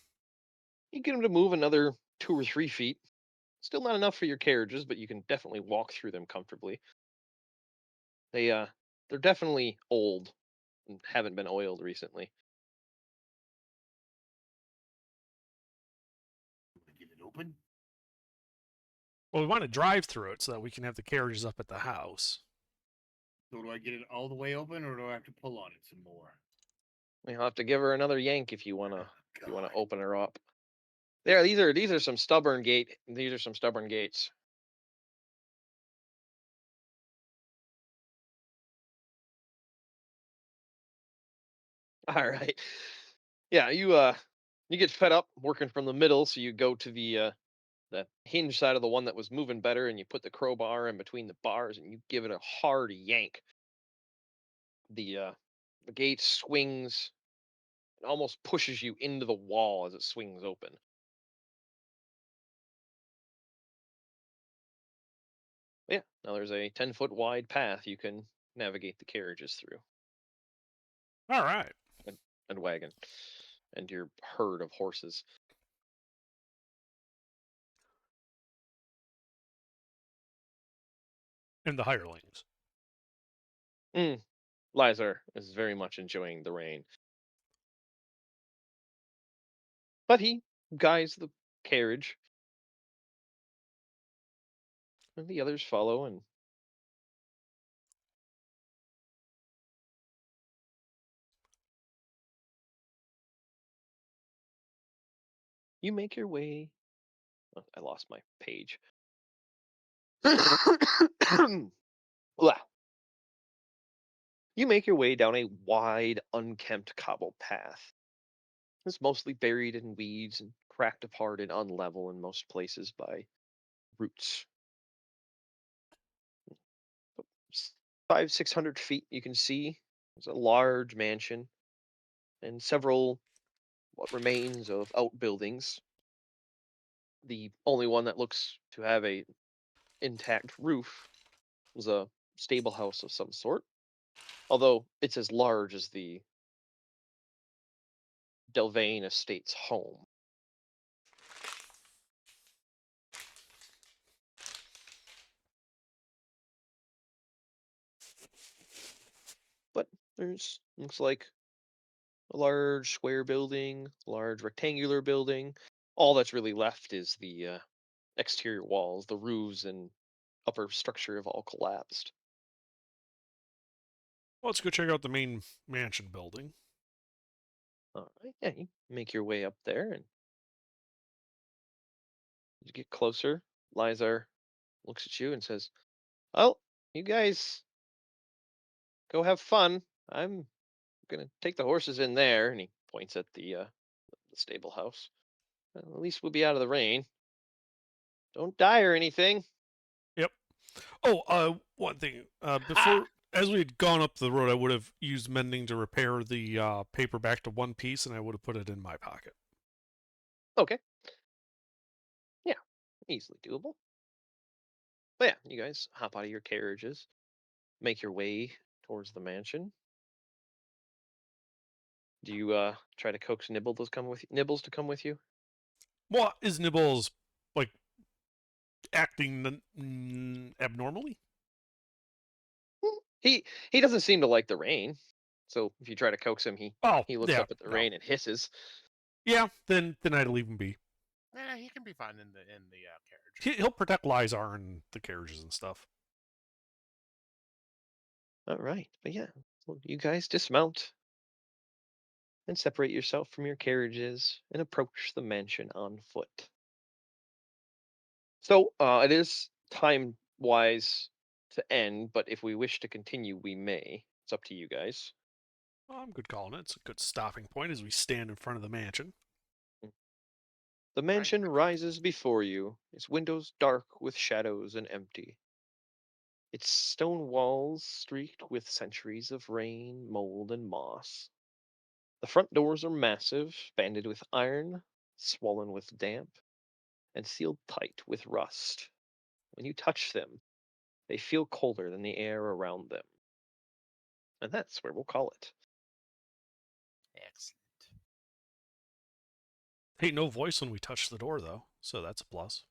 You get them to move another 2 or 3 feet. Still not enough for your carriages, but you can definitely walk through them comfortably. They're definitely old and haven't been oiled recently. Get it open. Well, we want to drive through it so that we can have the carriages up at the house. So do I get it all the way open, or do I have to pull on it some more? You'll have to give her another yank if you wanna God. open her up. There, these are some stubborn gate. These are some stubborn gates. All right. Yeah, you get fed up working from the middle, so you go to the hinge side of the one that was moving better, and you put the crowbar in between the bars, and you give it a hard yank. The gate swings, it almost pushes you into the wall as it swings open. Yeah, now there's a 10-foot wide path you can navigate the carriages through, All right. and wagon, and your herd of horses. And the hirelings. Lizar is very much enjoying the rain, but he guides the carriage, and the others follow, and you make your way. Oh, I lost my page. Blah. You make your way down a wide, unkempt cobbled path. It's mostly buried in weeds and cracked apart and unlevel in most places by roots. 500-600 feet, you can see there's a large mansion and several what remains of outbuildings. The only one that looks to have a intact roof was a stable house of some sort, although it's as large as the Delvane Estate's home. But There's looks like a large square building, large rectangular building. All that's really left is the exterior walls, the roofs and upper structure have all collapsed. Well, let's go check out the main mansion building. All right, yeah, you make your way up there and you get closer. Lizar looks at you and says, "Well, you guys go have fun. I'm gonna take the horses in there," and he points at the stable house. Well, at least we'll be out of the rain. Don't die or anything. Yep. Oh, one thing. Before, as we had gone up the road, I would have used mending to repair the paper back to one piece, and I would have put it in my pocket. Okay. Yeah, easily doable. But yeah, you guys hop out of your carriages, make your way towards the mansion. Do you try to coax Nibbles to come with you? What is Nibbles like acting abnormally? He doesn't seem to like the rain. So if you try to coax him, Oh, he looks yeah, up at the no. rain and hisses. Yeah, then I'd leave him be. Yeah, he can be fine in the carriage. He'll protect Lizar and the carriages and stuff. All right, but yeah, well, you guys dismount and separate yourself from your carriages and approach the mansion on foot. So it is time wise to end, but if we wish to continue, we may. It's up to you guys. I'm good calling it. It's a good stopping point as we stand in front of the mansion. The mansion rises before you, its windows dark with shadows and empty. Its stone walls streaked with centuries of rain, mold, and moss. The front doors are massive, banded with iron, swollen with damp, and sealed tight with rust. When you touch them, they feel colder than the air around them. And that's where we'll call it. Excellent. Hey, no voice when we touch the door, though, so that's a plus.